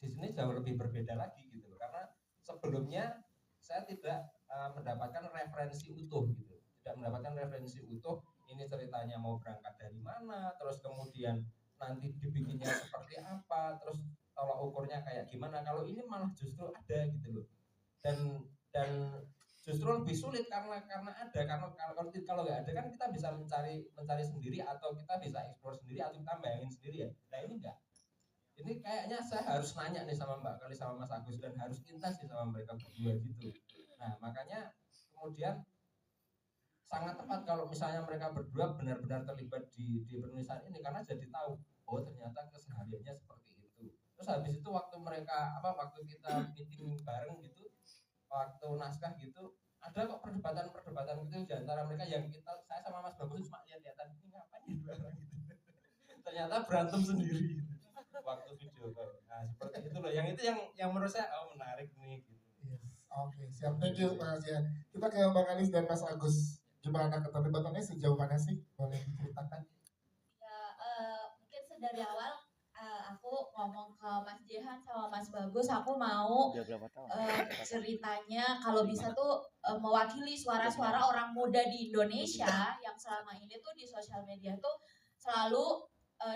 sini jauh lebih berbeda lagi gitu. Karena sebelumnya saya tidak mendapatkan referensi utuh gitu. Tidak mendapatkan referensi utuh, ini ceritanya mau berangkat dari mana, terus kemudian nanti dibikinnya seperti apa, terus tolak ukurnya kayak gimana. Kalau ini malah justru ada gitu loh. Dan justru lebih sulit karena ada, kalau nggak ada kan kita bisa mencari sendiri, atau kita bisa explore sendiri, atau kita bayangin sendiri ya. Nah, ini enggak. Ini kayaknya saya harus nanya nih sama Mbak Kalis sama Mas Agus, dan harus intens nih sama mereka berdua gitu. Nah, makanya kemudian sangat tepat kalau misalnya mereka berdua benar-benar terlibat di penulisan ini, karena jadi tahu oh ternyata kesehariannya seperti itu. Terus habis itu waktu kita meeting bareng gitu, waktu naskah gitu, ada kok perdebatan gitu di antara mereka yang saya sama Mas Bagus cuma lihat-lihatan ini ngapain ya dua orang gitu. Ternyata berantem sendiri gitu waktu video call. Nah, seperti itu loh. Yang itu yang menurut saya menarik nih gitu. Yes. Oke, siap. Thank you Mas Jihan. Kita ke Mbak Kalis dan Mas Agus. Gimana keterlibatannya sejauh mana sih? Boleh diceritakan? Ya, mungkin dari awal aku ngomong ke Mas Jihan sama Mas Bagus, aku mau ceritanya kalau bisa tuh mewakili suara-suara orang muda di Indonesia yang selama ini tuh di sosial media tuh selalu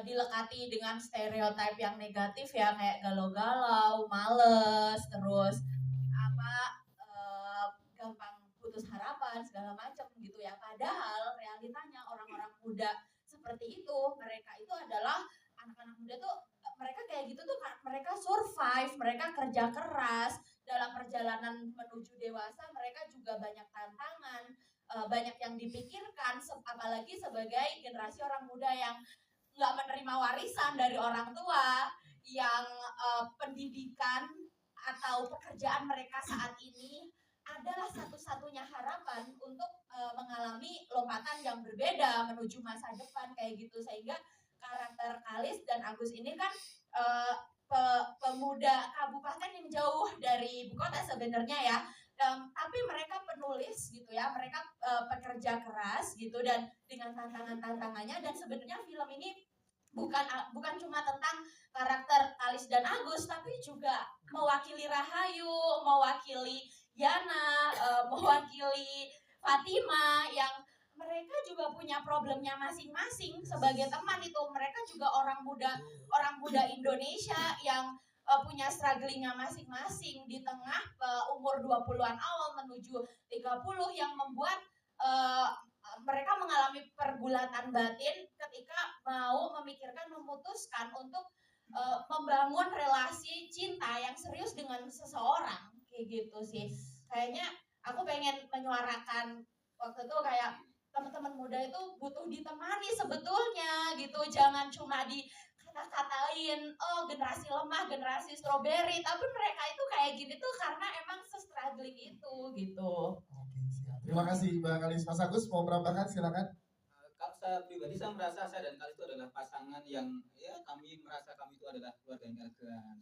dilekati dengan stereotip yang negatif ya, kayak galau-galau, males, terus gampang putus harapan segala macam gitu ya. Padahal realitanya orang-orang muda seperti itu, mereka itu adalah anak-anak muda tuh, mereka kayak gitu tuh, mereka survive, mereka kerja keras dalam perjalanan menuju dewasa. Mereka juga banyak tantangan, banyak yang dipikirkan, apalagi sebagai generasi orang muda yang nggak menerima warisan dari orang tua. yang pendidikan atau pekerjaan mereka saat ini adalah satu-satunya harapan untuk mengalami lompatan yang berbeda menuju masa depan kayak gitu, sehingga karakter Kalis dan Agus ini kan pemuda kabupaten yang jauh dari ibu kota sebenarnya ya, tapi mereka penulis gitu ya, mereka pekerja keras gitu dan dengan tantangannya, dan sebenarnya film ini bukan cuma tentang karakter Kalis dan Agus, tapi juga mewakili Rahayu, mewakili Yana, mewakili Fatima yang mereka juga punya problemnya masing-masing sebagai teman itu. Mereka juga orang muda Indonesia yang punya strugglingnya masing-masing di tengah umur 20-an awal menuju 30 yang membuat mereka mengalami pergulatan batin ketika mau memikirkan, memutuskan untuk membangun relasi cinta yang serius dengan seseorang kayak gitu sih. Kayaknya aku pengen menyuarakan waktu itu kayak teman-teman muda itu butuh ditemani sebetulnya gitu, jangan cuma dikata-katain oh generasi lemah, generasi stroberi, tapi mereka itu kayak gini tuh karena emang se-struggling itu gitu. Terima kasih Mbak Kalis. Mas Agus mau menambahkan, silakan. Kalau saya pribadi, saya merasa saya dan Kalis itu adalah pasangan yang ya kami merasa kami itu adalah keluarga yang elegan,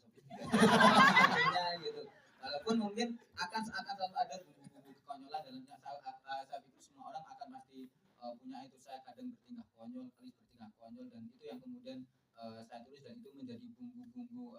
gitu. Walaupun mungkin akan selalu ada bumbu-bumbu kekonyolan dalamnya. Saya pikir semua orang akan pasti punya itu. Saya kadang bertingkah konyol, Kalis bertingkah konyol, dan itu yang kemudian saya tulis, dan itu menjadi bumbu-bumbu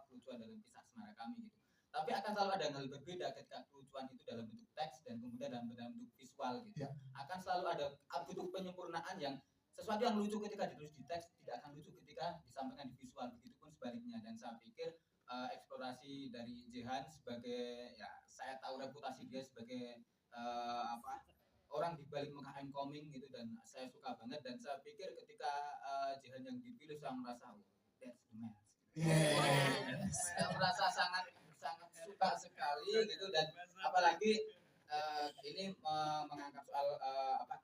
kelucuan dalam kisah asmara kami gitu. Tapi akan selalu ada hal berbeda ketika kelucuan itu dalam bentuk teks dan kemudian dalam bentuk visual gitu. Ya. Akan selalu ada bentuk penyempurnaan yang sesuatu yang lucu ketika ditulis di teks tidak akan lucu ketika disampaikan di visual, begitupun sebaliknya. Dan saya pikir eksplorasi dari Jehan sebagai, ya saya tahu reputasi dia sebagai orang di balik Mekah Coming gitu, dan saya suka banget, dan saya pikir ketika Jehan yang dipilih saya merasa that's the man. Saya merasa sangat suka sekali gitu, dan apalagi ini mengangkat soal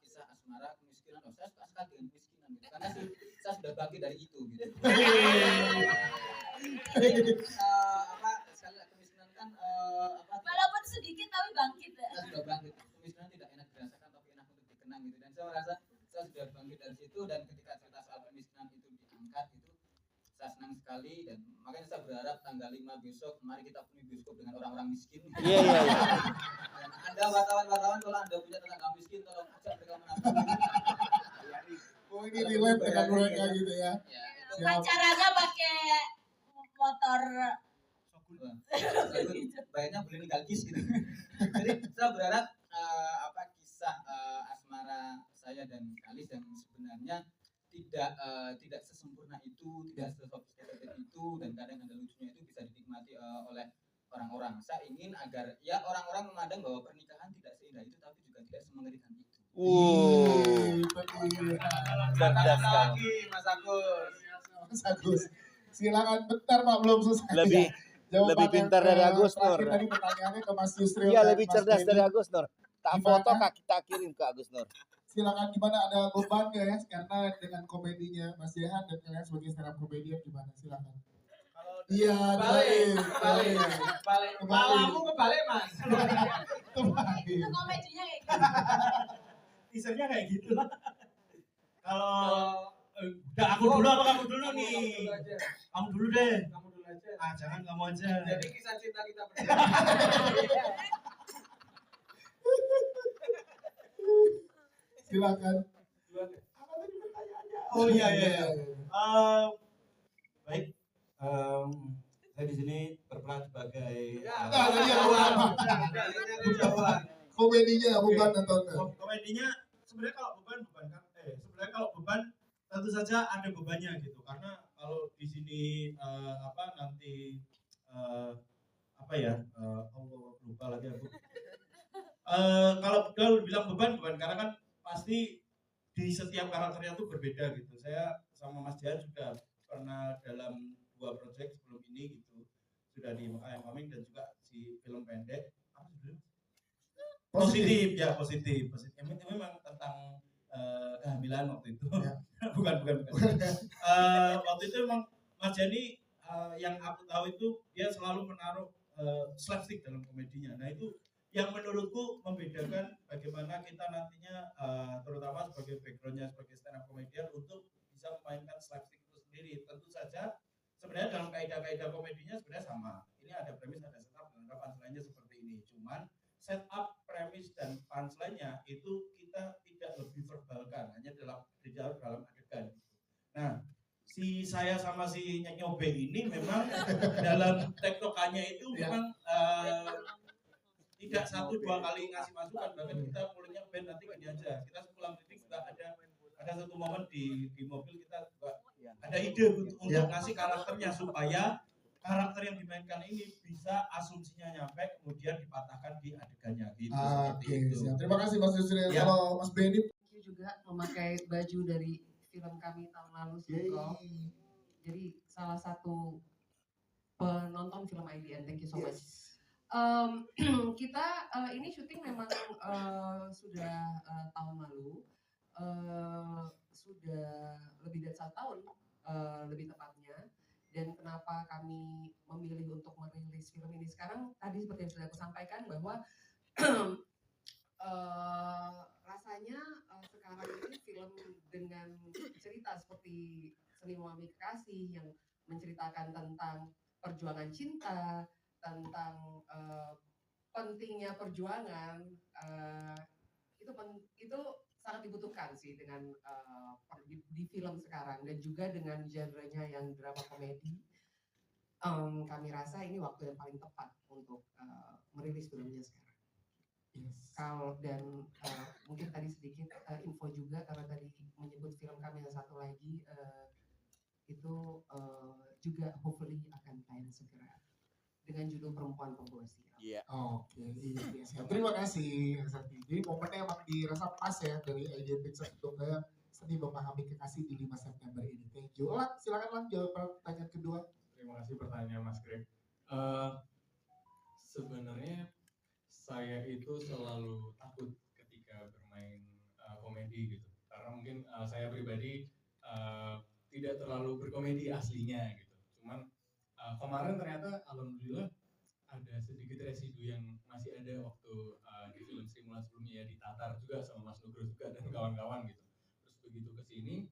kisah asmara kemiskinan. Saya suka sekali dengan kemiskinan gitu, karena saya sudah bangkit dari itu gitu. Sekali kemiskinan kan walaupun sedikit tapi bangkit ya. Saya sudah bangkit. Kemiskinan tidak enak dirasakan tapi enak untuk dikenang gitu, dan saya merasa saya sudah bangkit dari situ, dan ketika cerita soal kemiskinan itu diangkat itu saya senang sekali, dan makanya saya berharap tanggal 5 besok mari kita punya bioskop dengan orang-orang miskin. Iya. Dan Anda wartawan kalau Anda punya tetangga miskin tolong ajak mereka menabung. Oh ini relate dengan mereka gitu ya. Caranya pakai motor bayarnya beli legal kiss gitu. Jadi saya berharap kisah asmara saya dan Kalis yang sebenarnya tidak sesempurna itu, tidak sesophisticated itu, dan kadang ada lucunya itu bisa dinikmati oleh orang-orang. Saya ingin agar ya orang-orang memandang bahwa pernikahan tidak seindah itu, tapi juga tidak semengerikan itu. Cerdas lagi Mas Agus. Mas Agus, silakan, bentar Pak, belum selesai. Lebih pintar dari Agus Nur. Tadi pertanyaannya ke Mas Yusril. Iya, lebih cerdas dari Agus Nur. Tak foto kita kirim ke Agus Nur. Silakan, gimana, ada beban gak ya karena dengan komedinya Mas Jehan dan kalian sebagai stand up comedian gimana, silakan. Iya, balik. Kepalamu kebalik Mas. Itu komedinya kayak gitu. Teasernya kayak gitu. Kalau udah aku dulu apa kamu dulu nih? Kamu dulu deh. Kamu dulu aja. Jangan kamu aja. Jadi kisah cinta kita berdua. Silakan. Oh iya. Baik. Saya di sini berperan sebagai komedinya bukan nontonnya. Komedinya sebenarnya kalau beban kan sebenarnya kalau beban tentu saja ada bebannya gitu, karena kalau di sini nanti Allah lupa lagi aku. Kalau bilang beban karena kan pasti di setiap karakternya tuh berbeda gitu. Saya sama Mas Jehan sudah pernah dalam 2 proyek sebelum ini gitu, sudah di Mekah Coming dan juga si film pendek apa judulnya? Positif. Ini memang tentang kehamilan waktu itu. bukan. Waktu itu memang Mas Jani yang aku tahu itu dia selalu menaruh slapstick dalam komedinya. Nah itu yang menurutku membedakan bagaimana kita nantinya terutama sebagai backgroundnya sebagai stand up comedian untuk bisa memainkan slapstick itu sendiri. Tentu saja sebenarnya dalam kaidah-kaidah komedinya sebenarnya sama. Ini ada premis, ada setup, dan ada punchline-nya seperti ini. Cuman setup, premis, dan punchline-nya itu kita tidak lebih verbalkan, hanya dalam adegan. Nah, si saya sama si Nyobe ini memang dalam tektokannya itu memang tidak 1-2 kali ngasih masukan, bahkan kita mulainya band nanti gini aja. Kita sepulang kritik juga ada satu momen di mobil kita juga ada ide untuk ngasih karakternya supaya karakter yang dimainkan ini bisa asumsinya nyampe kemudian dipatahkan di adegannya gitu. Oke, siap. Terima kasih Mas Yusril. Ya. Kalau Mas Benny juga memakai baju dari film kami tahun lalu Siko. Jadi salah satu penonton film IDN. Thank you so much. Kita ini syuting memang sudah tahun lalu, sudah lebih dari 1 tahun lebih tepatnya. Dan kenapa kami memilih untuk merilis film ini sekarang? Tadi seperti yang sudah aku sampaikan bahwa rasanya sekarang ini film dengan cerita seperti Seni Memahami Kekasih yang menceritakan tentang perjuangan cinta, tentang pentingnya perjuangan, itu sangat dibutuhkan sih dengan di film sekarang, dan juga dengan genre-nya yang drama komedi. Kami rasa ini waktu yang paling tepat untuk merilis filmnya sekarang. Kalau dan mungkin tadi sedikit info juga karena tadi menyebut film kami yang satu lagi itu juga hopefully akan tayang segera dengan judul Perempuan Pembawa Sial. Iya. Oke, iya siap. Terima kasih Sakti. Jadi momennya emang dirasa pas ya dari LG Pixar untuk Seni Memahami Kekasih di 5 September ini. Thank you. Lang, silakan Lang jawab pertanyaan kedua. Terima kasih pertanyaan Mas Greg. Sebenarnya saya itu selalu takut ketika bermain komedi gitu. Karena mungkin saya pribadi tidak terlalu berkomedi aslinya gitu. Cuman kemarin ternyata alhamdulillah ada sedikit residu yang masih ada waktu di film Sri Mulat sebelumnya ya, di Tatar juga sama Mas Nugro juga dan kawan-kawan gitu. Terus begitu ke sini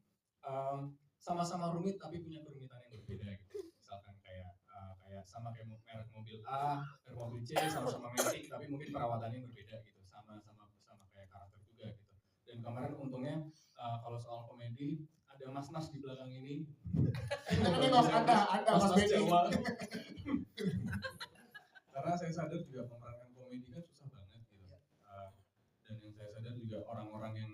sama-sama rumit tapi punya kerumitan yang berbeda gitu. Misalkan kayak sama kayak merek mobil A, merek mobil C, sama-sama metik tapi mungkin perawatannya yang berbeda gitu. Sama kayak karakter juga gitu. Dan kemarin untungnya kalau soal komedi ada Mas Nas di belakang ini. Ada Mas Jawa. Karena saya sadar juga pemerankan komedi kan susah banget gitu. Dan yang saya sadar juga orang-orang yang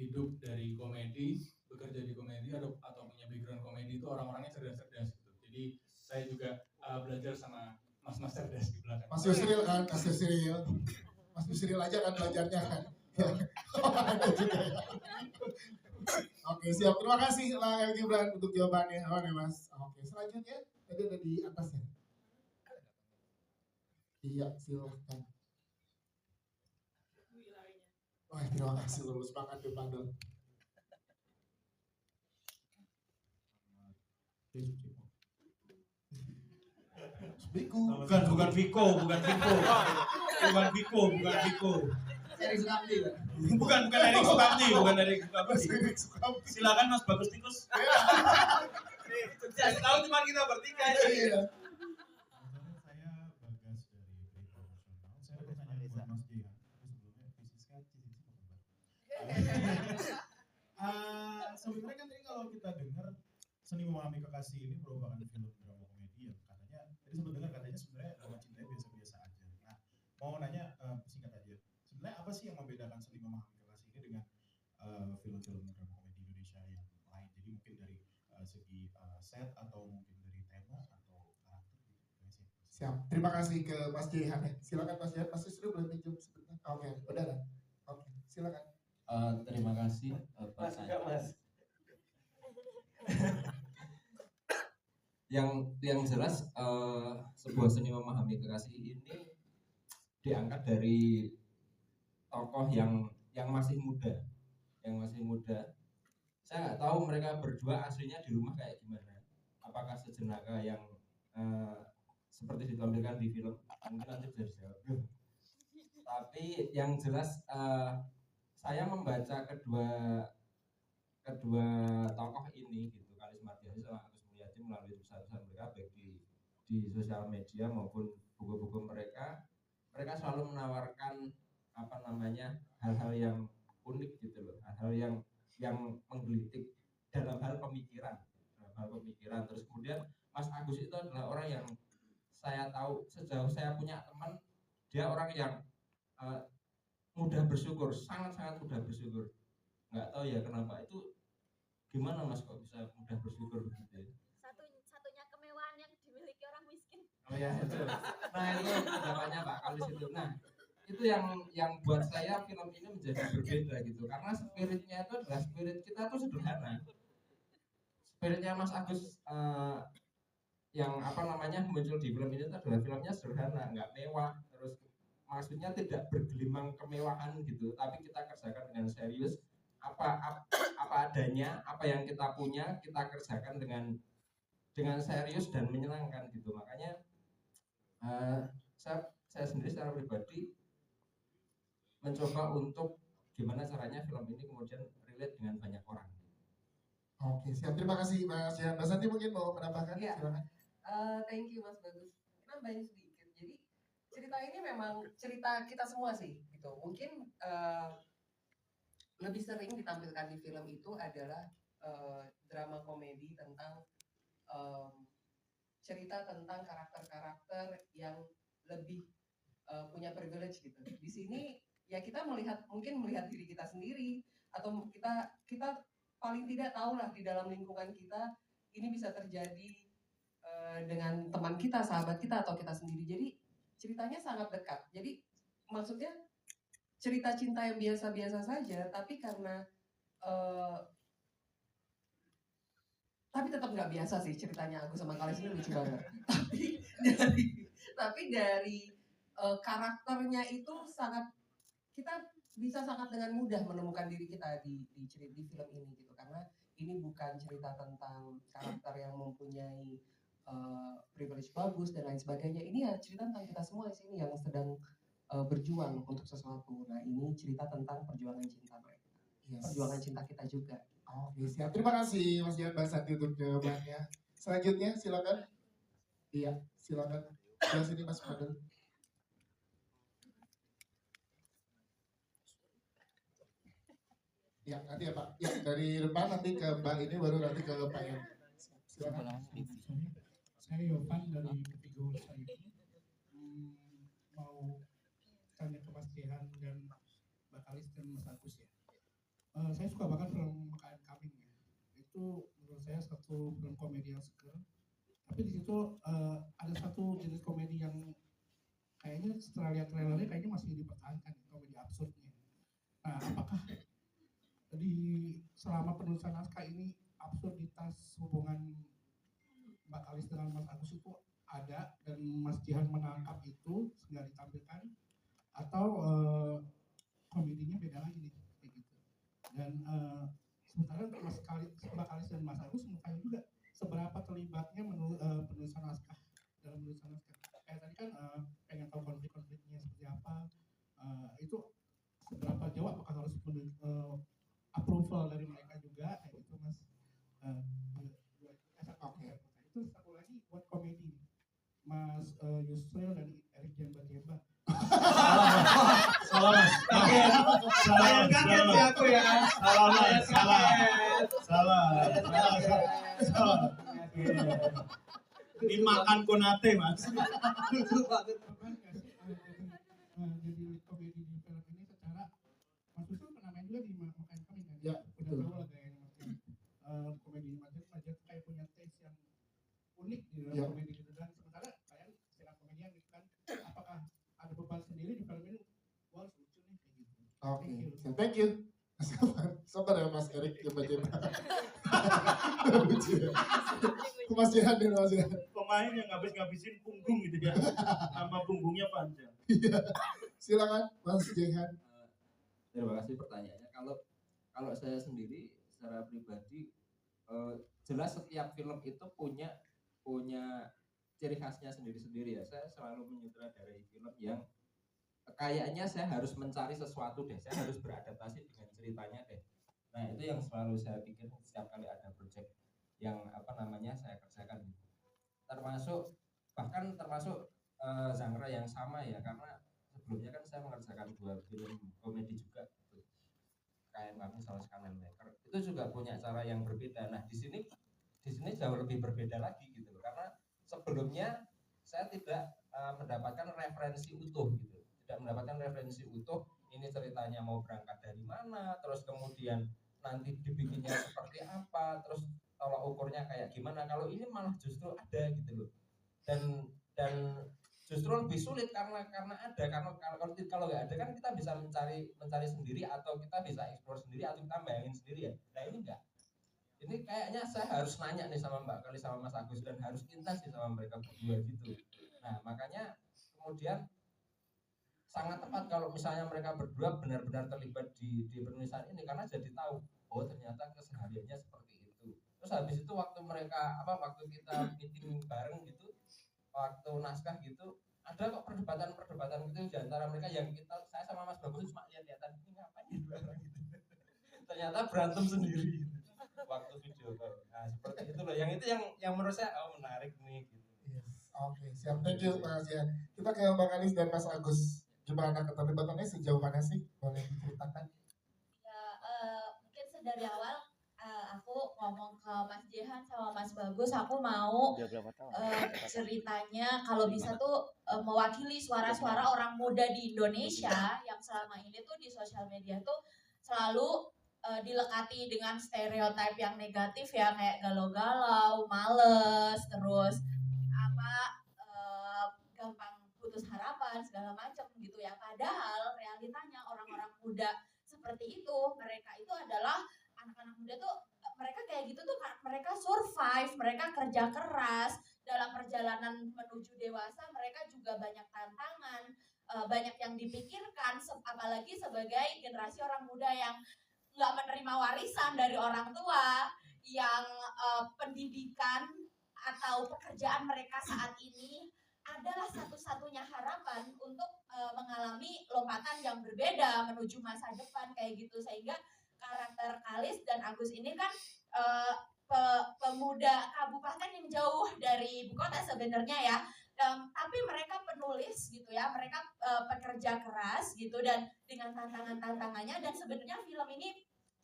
hidup dari komedi, bekerja di komedi atau punya background komedi itu orang-orangnya cerdas-cerdas gitu. Jadi saya juga belajar sama mas-mas cerdas di belakang. Mas Yusril kan, Mas Yusril. Mas Yusril aja kan belajarnya kan. Oke, siap. Terima kasih Lang El Gibran untuk jawabannya. Mas. Oke, selanjutnya tadi ada di atasnya. Iya, silahkan. Wah, terima kasih lulus banget tuh Pandol. Bukan Viko. Dari Sukamti, Pak. Bukan dari Sukamti. Silakan Mas Bagus Tikus. Saya tahu cuma kita bertiga ini. Sebenarnya kan tadi kalau kita dengar Seni Memahami Kekasih ini merupakan film drama komedi ya, katanya tadi sempat dengar katanya sebenarnya drama cintanya biasa-biasa aja. Nah, mau nanya singkat aja, sebenarnya apa sih yang membedakan Seni Memahami Kekasih ini dengan film-film drama komedi Indonesia yang lain? Jadi mungkin dari segi set atau mungkin dari tema atau karakter gitu. Siap. Terima kasih ke Mas Jihan. Silakan Mas Jihan. Mas Yusril boleh pinjam sebentar. Oke, udah dah. Oke, silakan. Terima kasih Mas. yang jelas sebuah Seni Memahami Kekasih ini diangkat dari tokoh yang masih muda. Saya nggak tahu mereka berdua aslinya di rumah kayak gimana. apakah sejenaka yang seperti ditampilkan di film, mungkin nanti bisa dijawab. Tapi yang jelas saya membaca kedua tokoh ini gitu, Kalis Mardiansyah sama Agus Mulyadi melalui tulisan-tulisan mereka baik di sosial media maupun buku-buku mereka selalu menawarkan apa namanya hal-hal yang unik gitu loh, hal-hal yang menggelitik dalam hal pemikiran. Terus kemudian Mas Agus itu adalah orang yang saya tahu sejauh saya punya teman, dia orang yang mudah bersyukur, sangat mudah bersyukur. Nggak tahu ya kenapa itu, gimana Mas kok bisa mudah bersyukur begitu ya? Satunya kemewahan yang dimiliki orang miskin. Oh ya itu. Nah itu jawabannya Pak Kalis itu. Nah itu yang buat saya film ini menjadi berbeda gitu, karena spiritnya itu adalah spirit kita tuh sederhana. Spiritnya Mas Agus yang apa namanya muncul di film ini itu adalah filmnya sederhana, nggak mewah, terus maksudnya tidak bergelimang kemewahan gitu, tapi kita kerjakan dengan serius, apa adanya, apa yang kita punya kita kerjakan dengan serius dan menyenangkan gitu. Makanya saya sendiri secara pribadi mencoba untuk gimana caranya film ini kemudian relate dengan banyak orang. Oke, siap. Terima kasih Mas Jihan. Mbak Santi mungkin mau menambahkan? Iya. Silakan. Thank you Mas Bagus. Nambahin sedikit. Jadi cerita ini memang cerita kita semua sih, gitu. Mungkin lebih sering ditampilkan di film itu adalah drama komedi tentang cerita tentang karakter-karakter yang lebih punya privilege gitu. Di sini ya kita mungkin melihat diri kita sendiri, atau kita paling tidak tahu lah di dalam lingkungan kita ini bisa terjadi dengan teman kita, sahabat kita, atau kita sendiri. Jadi ceritanya sangat dekat. Jadi maksudnya cerita cinta yang biasa-biasa saja, tapi karena tapi tetap nggak biasa sih ceritanya Agus sama Kalis ini, lucu banget. tapi dari karakternya itu kita bisa sangat dengan mudah menemukan diri kita di film ini gitu, karena ini bukan cerita tentang karakter yang mempunyai privilege bagus dan lain sebagainya. Ini ya cerita tentang kita semua di sini yang sedang berjuang untuk sesuatu. Nah ini cerita tentang perjuangan cinta mereka, perjuangan cinta kita juga. Oke, siap. Terima kasih Mas Jihan, Mbak Santi untuk jawabannya. Selanjutnya silakan. Iya, silakan. Di sini Mas Fadel. Ya, nanti ya Pak. Ya, dari depan nanti ke Mbak ini, baru nanti ke Pak Yon. Silakan. Saya Yovan dari ketiga saya ini mau tanya ke Mas Jihan dan Mbak Kalis dan Mas Agus ya. Saya suka banget film KN Coming ya. Itu menurut saya satu film komedi yang seger. Tapi di situ ada satu jenis komedi yang kayaknya setelah lihat trailernya kayaknya masih dipertahankan, komedi absurdnya. Nah, apakah selama penulisan naskah ini absurditas hubungan Mbak Kalis dengan Mas Agus itu ada dan Mas Jihan menangkap itu sehingga ditampilkan, atau komedinya beda lagi nih kayak gitu. Dan sementara Mbak Kalis dan Mas Agus mau tanya juga seberapa terlibatnya penulisan naskah dalam penulisan naskah. Kayak tadi kan pengen tahu konflik-konfliknya seperti apa, itu seberapa jauh, apakah harus approval dari mereka juga kayak gitu Mas. Oke. Itu satu lagi buat komedi Mas Yusril dan Erik Jemba. Salah Mas. Salah aku ya. Salah. Dimakan konate Mas. Jadi komedi di film ini secara Mas Yusril pernah main juga di Makan Kami kan? Ya, udah tahu lah gayanya Mas. Komedi Majid kayak punya taste yang unik di dalam komedi gitu, dan sementara kalian istilah komedian gitu kan, apakah ada beban sendiri di film ini? Wah lucu nih kayak gitu. Oke, thank you. Sabar ya Mas Erik Jemba. Lucu ya. Mas Jihan dan Mas Jihan. Pemain yang ngabis-ngabisin punggung gitu ya. Sama punggungnya panjang. Iya. Silakan Mas Jihan. Terima kasih pertanyaannya. Kalau saya sendiri secara pribadi jelas setiap film itu punya ciri khasnya sendiri-sendiri ya. Saya selalu menyutradarai film yang kayaknya saya harus mencari sesuatu deh, saya harus beradaptasi dengan ceritanya deh. Nah itu yang selalu saya pikir setiap kali ada project yang saya kerjakan, termasuk genre yang sama ya, karena sebelumnya kan saya mengerjakan 2 film komedi juga gitu. Kayak kami Saus Kanan Maker itu juga punya cara yang berbeda. Nah di sini jauh lebih berbeda lagi gitu, karena sebelumnya saya tidak mendapatkan referensi utuh gitu, ini ceritanya mau berangkat dari mana, terus kemudian nanti dibikinnya seperti apa, terus tolak ukurnya kayak gimana. Kalau ini malah justru ada gitu loh, dan justru lebih sulit karena ada, kalau nggak ada kan kita bisa mencari sendiri, atau kita bisa eksplor sendiri, atau kita bayangin sendiri ya. Nah ini enggak, ini kayaknya saya harus nanya nih sama Mbak Kali sama Mas Agus, dan harus intens nih sama mereka berdua gitu. Nah makanya kemudian sangat tepat kalau misalnya mereka berdua benar-benar terlibat di penulisan ini, karena jadi tahu oh ternyata kesehariannya seperti itu. Terus habis itu waktu kita meeting bareng gitu, waktu naskah gitu, ada kok perdebatan gitu di antara mereka yang saya sama Mas Bagus cuma lihat-lihatan ini ngapain gitu ternyata berantem sendiri gitu waktu video call. Nah seperti itu loh, yang menurut saya menarik nih gitu. Oke, siap. Thank you Mas Zian. Kita ke Bang Alis dan Mas Agus. Gimana keterlibatannya sejauh mana sih? Boleh diceritakan? Ya, mungkin dari awal aku ngomong ke Mas Jehan sama Mas Bagus, aku mau ceritanya kalau bisa tuh mewakili suara-suara orang muda di Indonesia yang selama ini tuh di sosial media tuh selalu dilekati dengan stereotip yang negatif ya, kayak galau-galau, males, terus gampang putus harapan segala macam gitu ya. Padahal realitanya orang-orang muda seperti itu, mereka itu adalah anak-anak muda tuh, mereka kayak gitu tuh, mereka survive, mereka kerja keras dalam perjalanan menuju dewasa. Mereka juga banyak tantangan, banyak yang dipikirkan, apalagi sebagai generasi orang muda yang nggak menerima warisan dari orang tua, yang pendidikan atau pekerjaan mereka saat ini adalah satu-satunya harapan untuk mengalami lompatan yang berbeda menuju masa depan kayak gitu. Sehingga karakter Kalis dan Agus ini kan pemuda kabupaten yang jauh dari ibu kota sebenarnya ya, tapi mereka penulis gitu ya, mereka pekerja keras gitu, dan dengan tantangannya. Dan sebenarnya film ini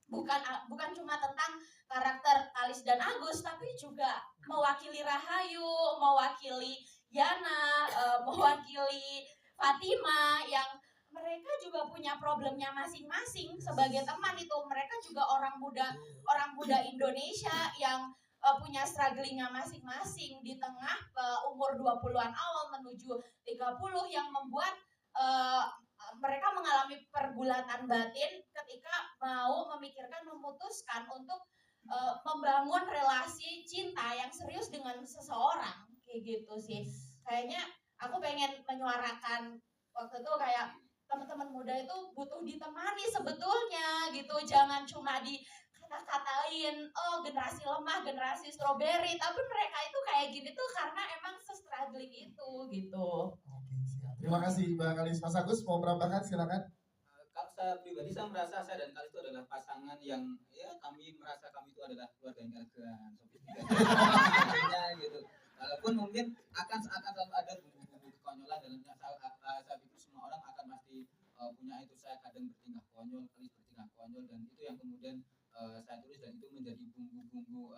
bukan cuma tentang karakter Kalis dan Agus, tapi juga mewakili Rahayu, mewakili Yana, mewakili Fatima, yang mereka juga punya problemnya masing-masing sebagai teman itu. Mereka juga orang muda Indonesia yang punya strugglingnya masing-masing di tengah umur 20-an awal menuju 30, yang membuat mereka mengalami pergulatan batin ketika mau memikirkan, memutuskan untuk membangun relasi cinta yang serius dengan seseorang kayak gitu sih. Kayaknya aku pengen menyuarakan waktu itu kayak teman-teman muda itu butuh ditemani sebetulnya gitu. Jangan cuma dikata-katain generasi lemah, generasi stroberi, tapi mereka itu kayak gini tuh karena emang se-struggling itu gitu. Oke, siap. Terima kasih Bang Kalis. Mas Agus mau menambahkan, silakan. Kalau saya pribadi, saya merasa saya dan Kalis itu adalah pasangan yang kami merasa kami itu adalah keluarga yang elegan, sofistikated gitu. Walaupun mungkin akan selalu ada bumbu-bumbu kekonyolan dalamnya. Saya pikir semua orang akan pasti punya itu. Saya kadang bertingkah konyol, Kalis bertingkah konyol, dan itu yang kemudian saya tulis, dan itu menjadi bumbu-bumbu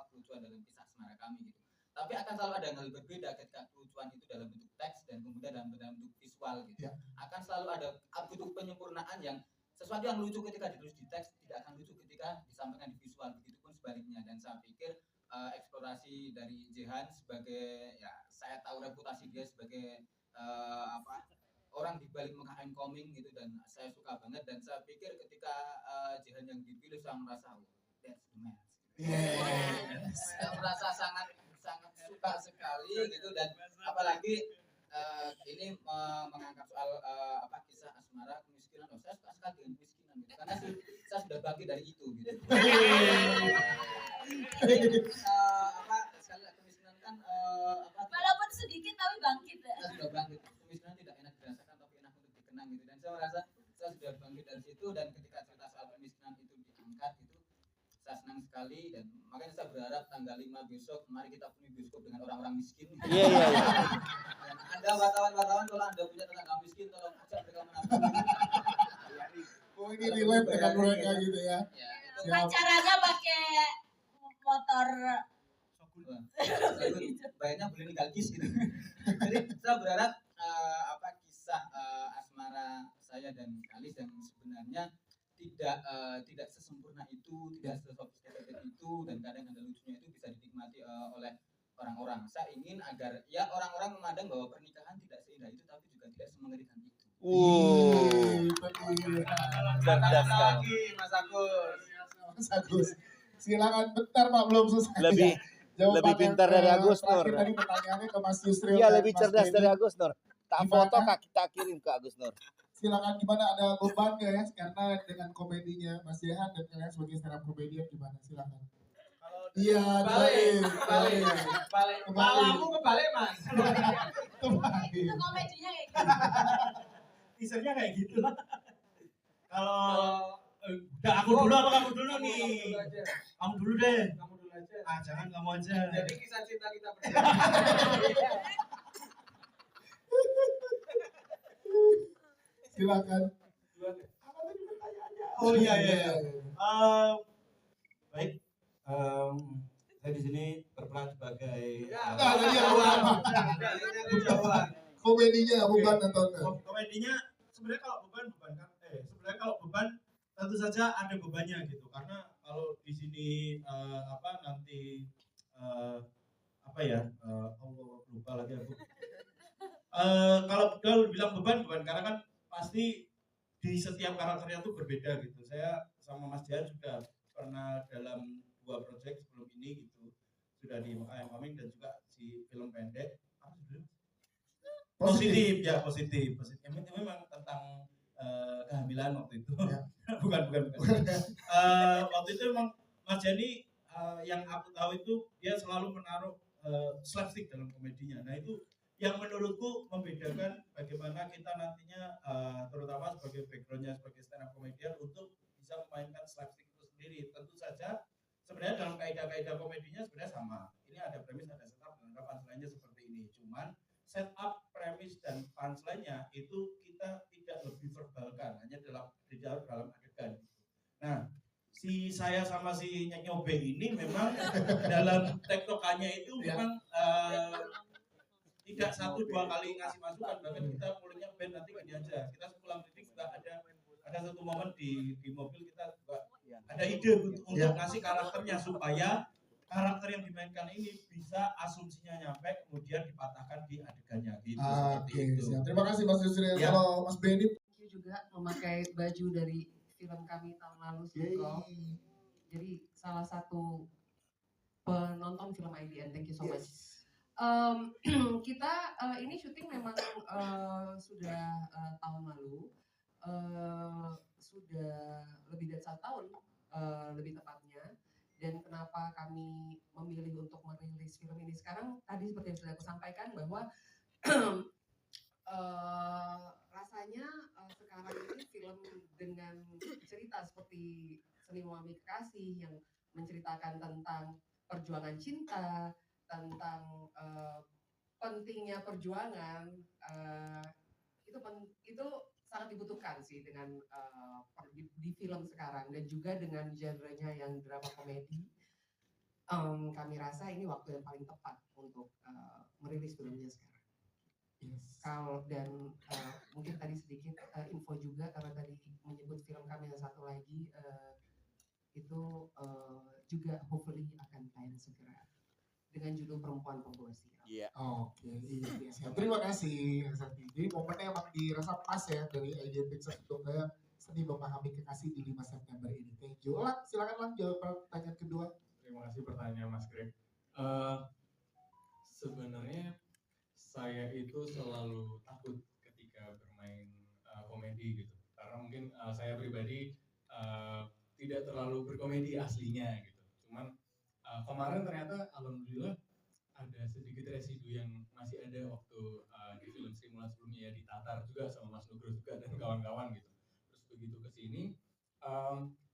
kelucuan dalam kisah asmara kami gitu. Tapi akan selalu ada hal berbeda ketika kelucuan itu dalam bentuk teks dan kemudian dalam bentuk visual gitu. Akan selalu ada butuh penyempurnaan, yang sesuatu yang lucu ketika ditulis di teks tidak akan lucu ketika disampaikan di visual, begitupun sebaliknya. Dan saya pikir eksplorasi dari Jehan sebagai, ya saya tahu reputasi dia sebagai orang di balik UMKM Koming gitu, dan saya suka banget. Dan saya pikir ketika Jehan yang dipilih, saya merasa that's the man. Saya merasa sangat suka sekali gitu. Dan apalagi ini mengangkat soal kisah asmara, kemiskinan. Saya suka sekali dengan kemiskinan gitu, karena saya sudah bagi dari itu gitu. sekali lagi kemiskinan kan Walaupun sedikit tapi bangkit ya. kita sudah bangkit. Kemiskinan tidak enak dirasakan tapi enak untuk dikenang gitu. Dan saya merasa saya sudah bangkit dari situ, dan ketika cerita soal kemiskinan itu diangkat itu saya senang sekali, dan makanya saya berharap tanggal 5 besok mari kita punya bioskop dengan orang-orang miskin. Iya. Dan Anda wartawan kalau Anda punya tetangga miskin tolong ajak mereka menonton. Oh ini relate dengan mereka gitu ya. Caranya pakai motor. Bayarnya boleh tinggal kis gitu. Jadi saya berharap kisah asmara saya dan Kalis yang sebenarnya tidak sesempurna itu, tidak sesofistikated itu, dan kadang ada lucunya itu bisa dinikmati oleh orang-orang. Saya ingin agar ya orang-orang memandang bahwa pernikahan tidak seindah itu, tapi juga tidak semengerikan itu. Cerdas lagi Mas Agus. Mas Agus, silakan bentar Pak, belum selesai. Lebih pintar dari Agus Nur. Tadi pertanyaannya ke Mas Yusril. Iya, dan lebih Mas cerdas Benny. dari Agus Nur. Tak foto kita kirim ke Agus Nur. Silakan, gimana, ada beban nggak ya? Karena dengan komedinya Mas Jehan dan kalian sebagai stand up comedian gimana? Silakan. Iya, balik. Malamu kebalik Mas. Itu komedinya kayak gitu. Teasernya kayak gitu lah. Kalau udah aku dulu apa kamu dulu nih? Kamu dulu deh. Kamu dulu aja. Jangan kamu aja. Jadi kisah cinta kita berdua. Silakan. Oh iya. Baik. Saya di sini berperan sebagai komedinya beban atau enggak? Komedinya sebenarnya kalau beban tentu saja ada bebannya gitu, karena kalau di sini nanti Allah lupa lagi aku. Kalau bilang beban karena kan pasti di setiap karakternya tuh berbeda gitu. Saya sama Mas Jihan juga pernah dalam 2 proyek sebelum ini gitu, sudah di Mekah Coming dan juga di film pendek positif. Memang tentang kehamilan waktu itu. bukan. Waktu itu memang Mas Jani yang aku tahu itu dia selalu menaruh slapstick dalam komedinya. Nah itu yang menurutku membedakan bagaimana kita nantinya terutama sebagai backgroundnya sebagai stand up comedian untuk bisa memainkan slapstick itu sendiri. Tentu saja sebenarnya dalam kaidah-kaidah komedinya sebenarnya sama. Ini ada premis, ada setup, dan ada punchline-nya seperti ini. Cuman setup, premis, dan punchline-nya itu kita tidak lebih verbalkan, hanya di dalam adegan. Nah, saya sama si Nyobe ini memang dalam tektokannya itu memang tidak 1-2 kali ngasih masukan, bahkan kita mulainya band nanti gini aja. Kita sepulang kritik juga ada satu momen di mobil kita juga ada ide untuk ngasih karakternya supaya karakter yang dimainkan ini bisa asumsinya nyampe kemudian dipatahkan di adegannya gitu. Oke, siap. Terima kasih Mas Yusril. Kalau Mas Benny juga memakai baju dari film kami tahun lalu Sitcom. Jadi salah satu penonton film IDN. Thank you so much. Kita ini syuting memang sudah tahun lalu, sudah lebih dari 1 tahun lebih tepatnya. Dan kenapa kami memilih untuk merilis film ini sekarang, tadi seperti yang sudah aku sampaikan bahwa rasanya sekarang ini film dengan cerita seperti Seni Memahami Kekasih yang menceritakan tentang perjuangan cinta, tentang pentingnya perjuangan, itu sangat dibutuhkan sih dengan di film sekarang, dan juga dengan genrenya yang drama komedi. Kami rasa ini waktu yang paling tepat untuk merilis filmnya sekarang. Kalau dan mungkin tadi sedikit info juga, karena tadi menyebut film kami yang satu lagi itu juga hopefully akan tayang segera dengan judul Perempuan Pembawa Sial. Iya. Oke, iya. Siap. Terima kasih. Jadi momennya emang dirasa pas ya dari IDN Pixar untuk Seni Memahami Kekasih di 5 September ini. Thank you. Silakan jawab pertanyaan kedua. Terima kasih pertanyaan Mas Greg. Sebenarnya saya itu selalu takut ketika bermain komedi gitu, karena mungkin saya pribadi tidak terlalu berkomedi aslinya gitu. Cuman kemarin ternyata alhamdulillah ada sedikit residu yang masih ada waktu di film Sri Mulat sebelumnya ya, di Tatar juga sama Mas Nugroho juga dan kawan-kawan gitu. Terus begitu ke sini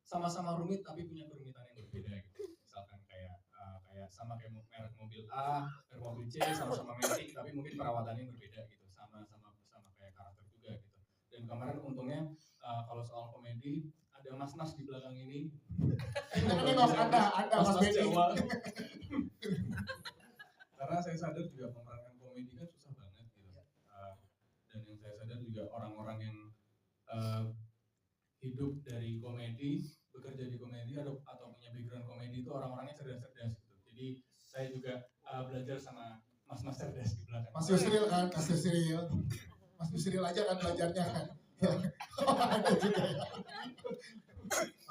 sama-sama rumit tapi punya kerumitan yang berbeda gitu. Misalkan kayak sama kayak merek mobil A, merek mobil C sama-sama metik tapi mungkin perawatannya berbeda gitu. Sama kayak karakter juga gitu. Dan kemarin untungnya kalau soal komedi ada mas-mas di belakang ini. Ada Mas Benny. Jawa. Karena saya sadar juga pemerankan komedi kan susah banget gitu. Dan yang saya sadar juga orang-orang yang hidup dari komedi, bekerja di komedi atau punya background komedi itu orang-orangnya cerdas-cerdas gitu. Jadi saya juga belajar sama mas-mas cerdas di belakang. Mas Yusril kan, Mas Yusril. Mas Yusril aja kan belajarnya kan. Ada juga ya.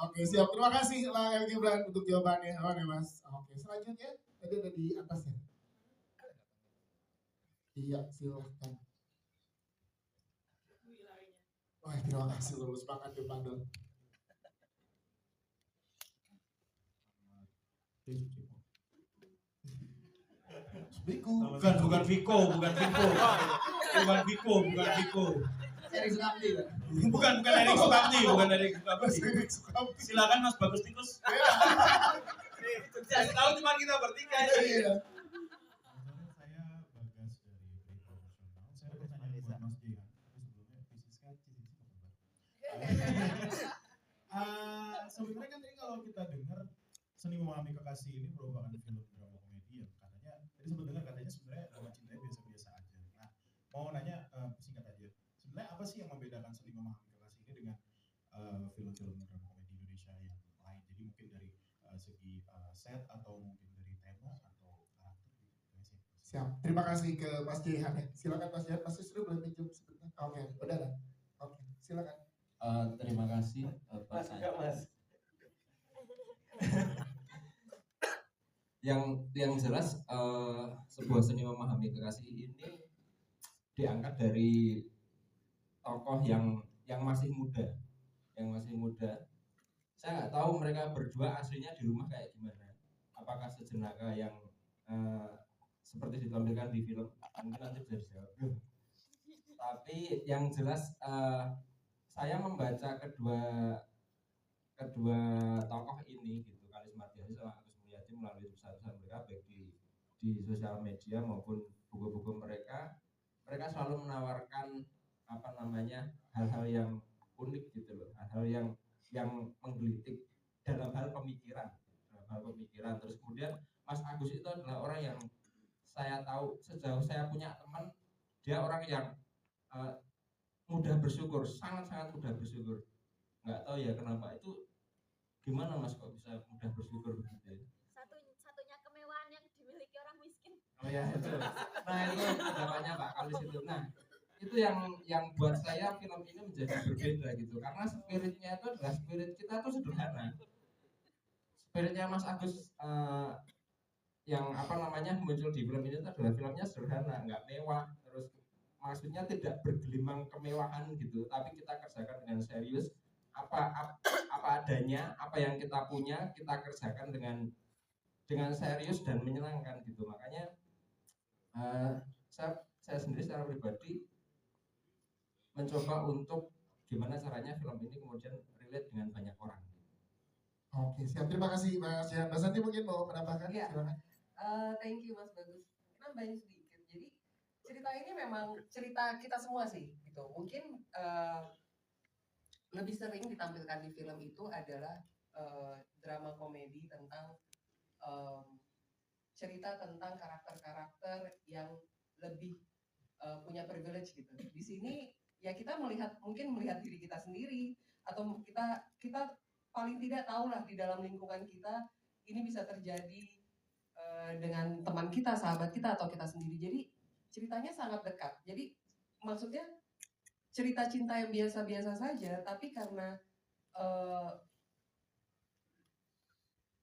Oke, siap. Terima kasih lah El Gibran untuk jawabannya. Oh, nih Mas. Oke, selanjutnya tadi ada di atas ya. Iya, silahkan. Wah, terima kasih lulus banget di Padel. Bukan Viko. Erik Sukamti, Pak. Bukan Erik Sukamti. Silakan Mas Bagus Tikus. Saya tahu cuma kita bertiga. Iya. Sebenarnya kan tadi kalau kita dengar Seni Memahami Kekasih ini merupakan film drama komedi yang katanya tadi sempat dengar katanya sebenarnya drama cintanya biasa-biasa aja. Nah, mau nanya singkat aja. Sebenarnya apa sih yang membedakan Seni Memahami Kekasih ini dengan film-film drama komedi Indonesia yang lain? Jadi mungkin dari segi set atau mungkin dari tema atau karakter gitu. Siap. Terima kasih ke Mas Jihan ya. Silakan Mas Jihan. Mas Yusril boleh pinjam sebentar. Oke, udah lah. Oke, silakan. Terima kasih Pak. yang jelas sebuah seni memahami kekasih ini diangkat dari tokoh yang masih muda, Saya nggak tahu mereka berdua aslinya di rumah kayak gimana. Apakah sejenaka yang seperti ditampilkan di film? Mungkin nanti bisa dijawab. Tapi yang jelas saya membaca kedua tokoh ini gitu, Kalis Mardiani sama Agus Mulyadi melalui tulisan-tulisan mereka baik di sosial media maupun buku-buku mereka selalu menawarkan hal-hal yang unik gitu loh, hal-hal yang menggelitik dalam hal pemikiran. Terus kemudian Mas Agus itu adalah orang yang saya tahu sejauh saya punya teman, dia orang yang mudah bersyukur, sangat-sangat mudah bersyukur. Nggak tahu ya kenapa itu, gimana Mas kok bisa mudah bersyukur begitu? Satunya kemewahan yang dimiliki orang miskin. Oh ya itu. Nah itu pendapatnya Pak Kalis itu. Nah itu yang buat saya film ini menjadi berbeda gitu, karena spiritnya itu adalah spirit kita tuh sederhana. Spiritnya Mas Agus yang muncul di film ini itu adalah filmnya sederhana, nggak mewah, terus maksudnya tidak bergelimang kemewahan gitu, tapi kita kerjakan dengan serius, apa adanya, apa yang kita punya kita kerjakan dengan serius dan menyenangkan gitu. Makanya saya sendiri secara pribadi mencoba untuk gimana caranya film ini kemudian relate dengan banyak orang. Oke, siap. Terima kasih Mas Jihan. Mbak Santi mungkin mau menambahkan? Ya. Silakan. Thank you Mas Bagus. Nambahin sedikit. Jadi cerita ini memang cerita kita semua sih, gitu. Mungkin lebih sering ditampilkan di film itu adalah drama komedi tentang cerita tentang karakter-karakter yang lebih punya privilege gitu. Di sini ya kita mungkin melihat diri kita sendiri, atau kita paling tidak tahu lah di dalam lingkungan kita ini bisa terjadi dengan teman kita, sahabat kita, atau kita sendiri. Jadi ceritanya sangat dekat. Jadi maksudnya cerita cinta yang biasa-biasa saja, tapi karena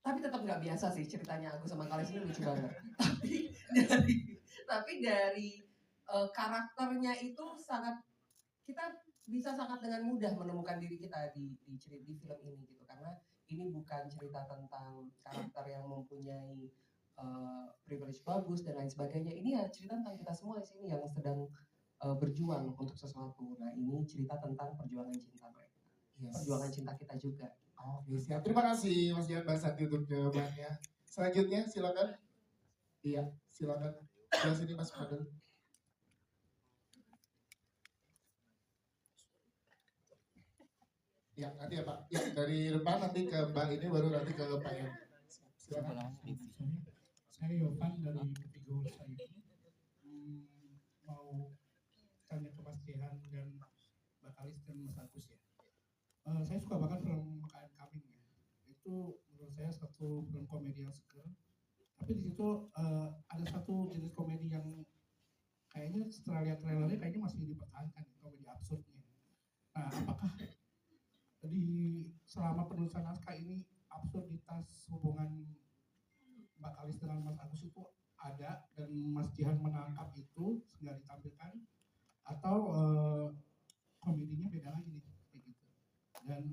tapi tetap nggak biasa sih ceritanya. Agus sama Kalis ini lucu banget. tapi dari karakternya itu kita bisa sangat dengan mudah menemukan diri kita di film ini gitu, karena ini bukan cerita tentang karakter yang mempunyai privilege bagus dan lain sebagainya. Ini ya cerita tentang kita semua di sini yang sedang berjuang untuk sesuatu. Nah, ini cerita tentang perjuangan cinta mereka. Perjuangan cinta kita juga. Oke, siap. Terima kasih Mas Jihan Bang Santi untuk jawabannya. Selanjutnya silakan. Iya, silakan. Di sini Mas Fadil. Ya, nanti ya Pak. Ya, dari depan nanti ke Mbak ini baru nanti ke Pak yang. Silakan. Saya Yovan dari ketiga usaha itu. Mau tanya ke Mas Jihan dan Mbak Kalis dan Mas Agus ya. Saya suka banget film KM Coming ya. Itu menurut saya satu film komedi yang seger. Tapi di situ ada satu jenis komedi yang kayaknya setelah lihat trailernya kayaknya masih dipertahankan, komedi absurdnya. Nah, apakah selama penulisan naskah ini absurditas hubungan Mbak Kalis dengan Mas Agus itu ada dan Mas Jihan menangkap itu sehingga ditampilkan, atau komedinya beda lagi nih kayak gitu. Dan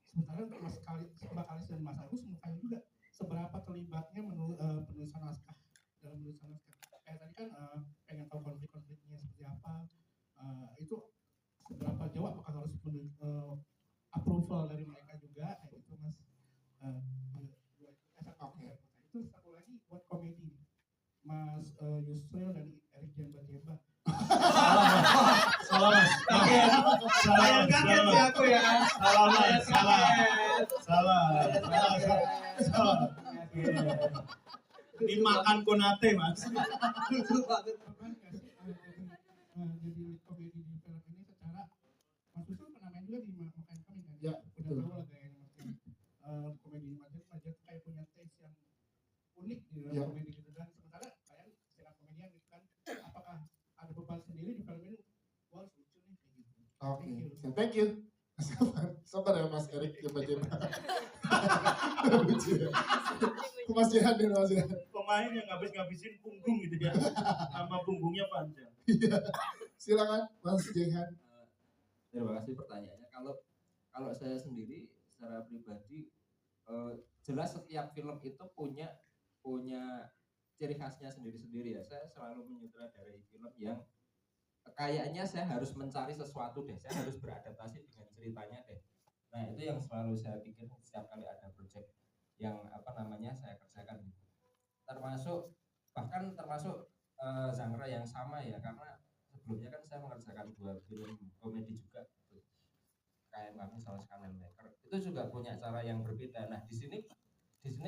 sementara untuk Mbak Kalis dan Mas Agus menurut saya juga seberapa terlibatnya penulisan naskah dalam penulisan naskah. Kayak tadi kan pengen tahu konflik-konfliknya seperti apa, itu seberapa jauh, apakah harus approval dari mereka juga kayak gitu Mas. Oke. Itu satu lagi buat komedi Mas Yusril dan Erik Jemba. Salah Mas. Kaget sih aku ya. Salah Mas. Salah. Ini makan konate Mas. Jadi komedi di film ini secara Mas Yusril pernah main juga di Makan Kami kan? Ya, udah tahu lah gayanya Mas. Komedi Majid kayak punya taste yang unik di dalam komedi gitu, dan sementara kayak istilah komedian gitu kan, apakah ada beban sendiri di film ini? Wah, lucu nih kayak gitu. Oke, thank you. Sabar ya Mas Erik Jemba. Lucu ya. Mas Jihan dan Mas Jihan. Pemain yang ngabis-ngabisin punggung gitu ya. Sama punggungnya panjang. Silakan Mas Jihan. Terima kasih pertanyaannya. Kalau saya sendiri secara pribadi jelas setiap film itu punya ciri khasnya sendiri-sendiri ya. Saya selalu menyutradarai film yang kayaknya saya harus mencari sesuatu deh, saya harus beradaptasi dengan ceritanya deh. Nah, itu yang selalu saya pikir setiap kali ada project yang saya kerjakan. Termasuk genre yang sama ya, karena sebelumnya kan saya mengerjakan 2 film komedi juga. Kayak kami sama Scanner Maker. Itu juga punya cara yang berbeda. Nah, di sini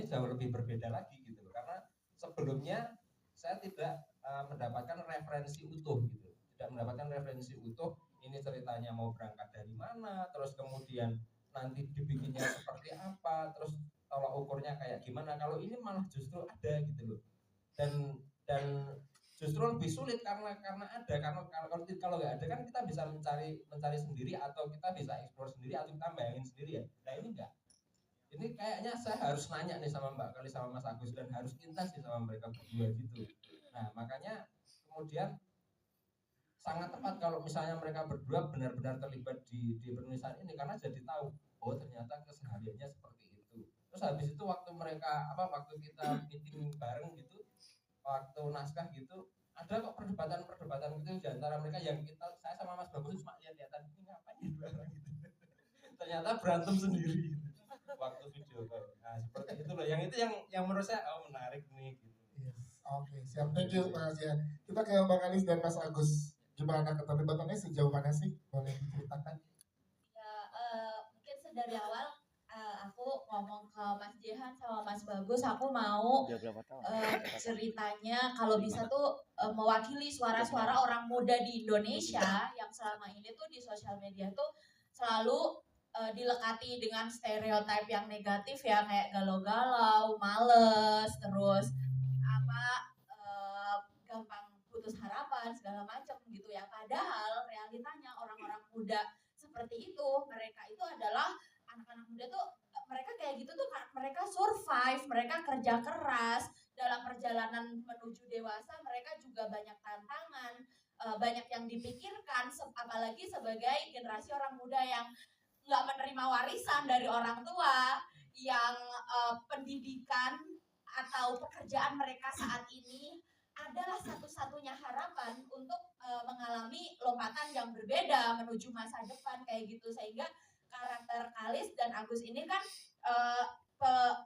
jauh lebih berbeda lagi gitu loh. Karena sebelumnya saya tidak mendapatkan referensi utuh gitu. Tidak mendapatkan referensi utuh, ini ceritanya mau berangkat dari mana, terus kemudian nanti dibikinnya seperti apa, terus tolak ukurnya kayak gimana. Kalau ini malah justru ada gitu loh. Dan justru lebih sulit karena ada, kalau nggak ada kan kita bisa mencari sendiri, atau kita bisa explore sendiri, atau kita bayangin sendiri ya. Nah, ini enggak. Ini kayaknya saya harus nanya nih sama Mbak Kali sama Mas Agus, dan harus intens nih sama mereka berdua gitu. Nah, makanya kemudian sangat tepat kalau misalnya mereka berdua benar-benar terlibat di penulisan ini, karena jadi tahu oh ternyata kesehariannya seperti itu. Terus habis itu waktu kita meeting bareng gitu, waktu naskah gitu, ada kok perdebatan gitu di antara mereka yang saya sama Mas Bagus cuma lihat-lihatan, ini ngapain dua orang gitu. Ternyata berantem sendiri gitu waktu video call. Nah, seperti itu loh. Yang itu yang menurut saya menarik nih gitu. Oke, siap. Thank you Mas Jihan. Kita ke Mbak Kalis dan Mas Agus. Gimana keterlibatannya sejauh mana sih? Boleh diceritakan? Ya, mungkin dari awal aku ngomong ke Mas Jihan sama Mas Bagus, aku mau ceritanya kalau bisa tuh mewakili suara-suara orang muda di Indonesia yang selama ini tuh di sosial media tuh selalu dilekati dengan stereotip yang negatif ya, kayak galau-galau, males, terus gampang putus harapan segala macam gitu ya. Padahal realitanya orang-orang muda seperti itu, mereka itu adalah anak-anak muda tuh, mereka kayak gitu tuh, mereka survive, mereka kerja keras dalam perjalanan menuju dewasa. Mereka juga banyak tantangan, banyak yang dipikirkan, apalagi sebagai generasi orang muda yang nggak menerima warisan dari orang tua yang pendidikan atau pekerjaan mereka saat ini adalah satu-satunya harapan untuk mengalami lompatan yang berbeda menuju masa depan kayak gitu, sehingga karakter Kalis dan Agus ini kan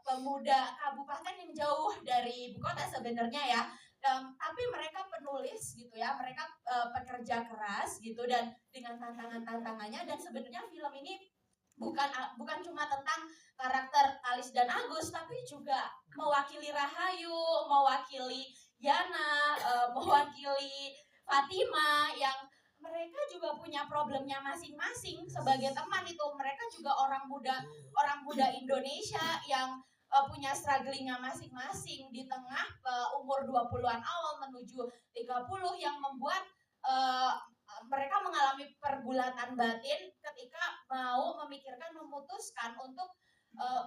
pemuda kabupaten yang jauh dari ibu kota sebenarnya ya, tapi mereka penulis gitu ya, mereka pekerja keras gitu dan dengan tantangannya, dan sebenarnya film ini bukan cuma tentang karakter Kalis dan Agus, tapi juga mewakili Rahayu, mewakili Yana, mewakili Fatima yang mereka juga punya problemnya masing-masing sebagai teman itu. Mereka juga orang muda Indonesia yang punya strugglingnya masing-masing di tengah umur 20-an awal menuju 30 yang membuat mereka mengalami pergulatan batin ketika mau memutuskan untuk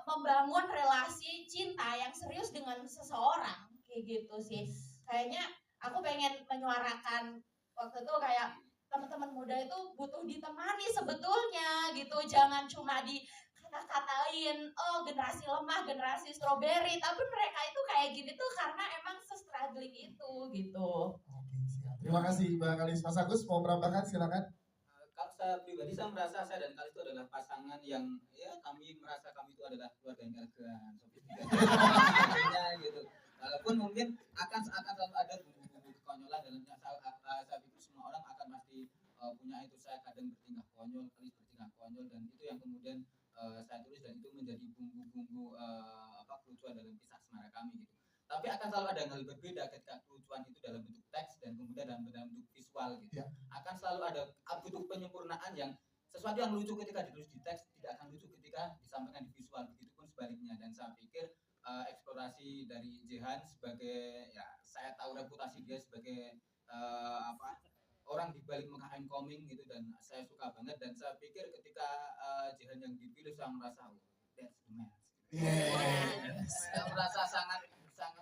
membangun relasi cinta yang serius dengan seseorang kayak gitu sih. Kayaknya aku pengen menyuarakan waktu itu kayak teman-teman muda itu butuh ditemani sebetulnya gitu, jangan cuma dikata-katain oh generasi lemah, generasi stroberi, tapi mereka itu kayak gini tuh karena emang se-struggling itu gitu. Oke, siap. Terima kasih Mbak Kalis. Mas Agus mau menambahkan, silakan. Kalau saya pribadi, saya merasa saya dan Kalis itu adalah pasangan yang ya kami merasa kami itu adalah keluarga yang elegan, sofistikasi gitu. Walaupun mungkin akan selalu ada bumbu-bumbu kekonyolan dalamnya. Saya pikir semua orang akan pasti punya itu. Saya kadang bertingkah konyol, Kalis bertingkah konyol, dan itu yang kemudian saya tulis, dan itu menjadi bumbu-bumbu kelucuan dalam kisah asmara kami gitu. Tapi akan selalu ada hal berbeda ketika kelucuan itu dalam bentuk teks dan kemudian dalam bentuk visual gitu. Ya. Akan selalu ada bentuk penyempurnaan yang sesuatu yang lucu ketika ditulis di teks tidak akan lucu ketika disampaikan di visual, begitupun sebaliknya. Dan saya pikir eksplorasi dari Jehan sebagai, ya saya tahu reputasi dia sebagai orang di balik Mekah Coming gitu, dan saya suka banget, dan saya pikir ketika Jehan yang dipilih saya merasa that's the man. Yes. Saya merasa sangat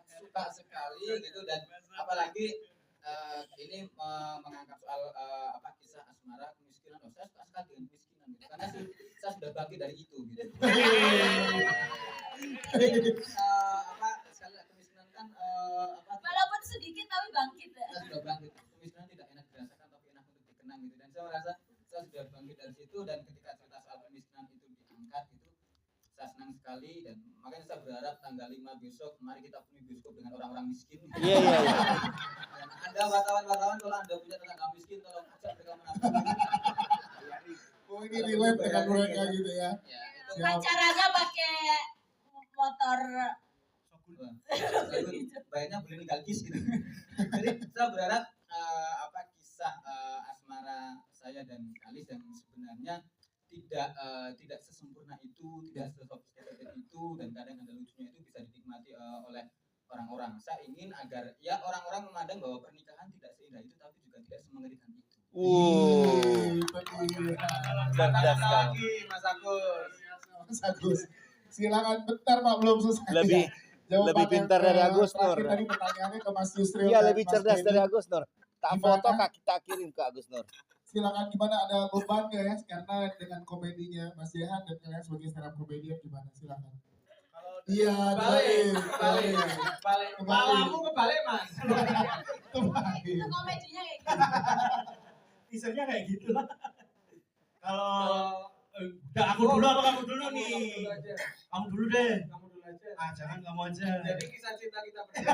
suka sekali gitu, dan apalagi ini mengangkat soal kisah asmara kemiskinan. Saya suka sekali dengan kemiskinan gitu, karena saya sudah bangkit dari itu gitu. Sekali kemiskinan kan walaupun sedikit tapi bangkit ya. Saya sudah bangkit. Kemiskinan tidak enak dirasakan tapi enak untuk dikenang gitu, dan saya merasa saya sudah bangkit dari situ, dan ketika cerita soal kemiskinan itu diangkat itu saya senang sekali, dan makanya saya berharap tanggal 5 besok mari kita penuhi bioskop dengan orang-orang miskin. Iya. Dan Anda wartawan kalau Anda punya tetangga miskin tolong ajak mereka menabung. Oh ini relate dengan mereka gitu ya. Caranya pakai motor. Bayarnya boleh tinggal kis gitu. Jadi saya berharap kisah asmara saya dan Kalis yang sebenarnya tidak sesempurna itu, tidak sesofistikated itu, dan kadang ada lucunya itu bisa dinikmati oleh orang-orang. Saya ingin agar ya orang-orang memandang bahwa pernikahan tidak seindah itu, tapi juga tidak semengerikan itu. Cerdas lagi Mas Agus. Mas Agus, silakan, bentar Pak, belum selesai. Lebih pintar dari Agus Nur. Tadi pertanyaannya ke Mas Yusril. Iya, lebih Mas cerdas Denny. dari Agus Nur. Tak foto kita kirim ke Agus Nur. Silakan, gimana, ada beban nggak ya karena dengan komedinya Mas Jehan dan kalian sebagai stand up comedian gimana, silakan. Iya, balik. Kepalamu kebalik Mas. Itu komedinya kayak gitu. Teasernya kayak gitu. Kalau udah aku dulu apa kamu dulu nih? Kamu dulu deh. Kamu dulu aja. Jangan kamu aja. Jadi kisah cinta kita berdua.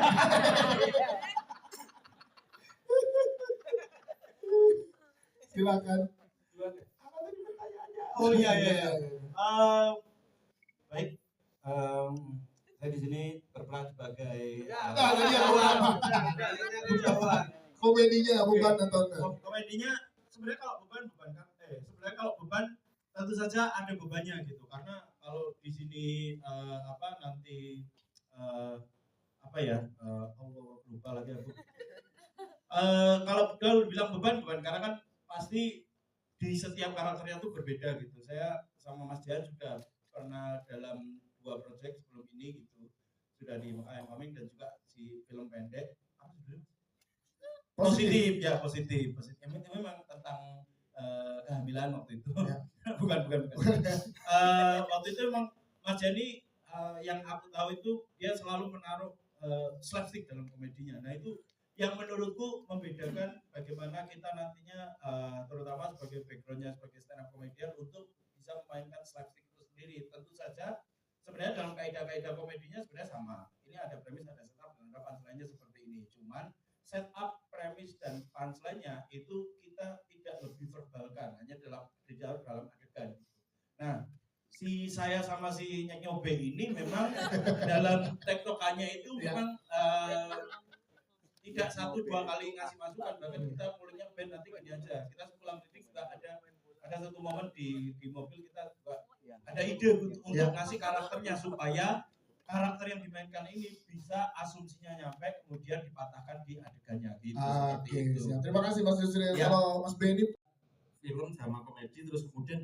Silakan. Oh iya. Baik. Saya di sini berperan sebagai komedinya beban atau enggak? Komedinya sebenarnya kalau beban tentu saja ada bebannya gitu, karena kalau di sini nanti Allah lupa lagi aku. Kalau bilang beban karena kan pasti di setiap karakternya tuh berbeda gitu. Saya sama Mas Dian juga pernah dalam 2 proyek sebelum ini gitu, sudah di Mekah Coming dan juga di film pendek positif. Ini memang tentang kehamilan waktu itu. bukan. Waktu itu memang Mas Jani yang aku tahu itu dia selalu menaruh slapstick dalam komedinya. Nah itu yang menurutku membedakan bagaimana kita nantinya terutama sebagai backgroundnya sebagai stand up comedian untuk bisa memainkan slapstick itu sendiri. Tentu saja sebenarnya dalam kaidah-kaidah komedinya sebenarnya sama. Ini ada premis, ada setup, dan ada punchline-nya seperti ini. Cuman setup, premis, dan punchline-nya itu kita tidak lebih verbalkan, hanya dalam adegan. Nah, si saya sama si Nyobe ini memang dalam tektokannya itu memang tidak 1-2 kali ngasih masukan, bahkan kita mulainya band nanti gini aja. Kita sepulang kritik juga ada satu momen di mobil kita juga ada ide untuk ngasih karakternya supaya karakter yang dimainkan ini bisa asumsinya nyampe kemudian dipatahkan di adegannya gitu. Oke, siap. Terima kasih Mas Yusril. Kalau Mas Benny film sama komedi terus kemudian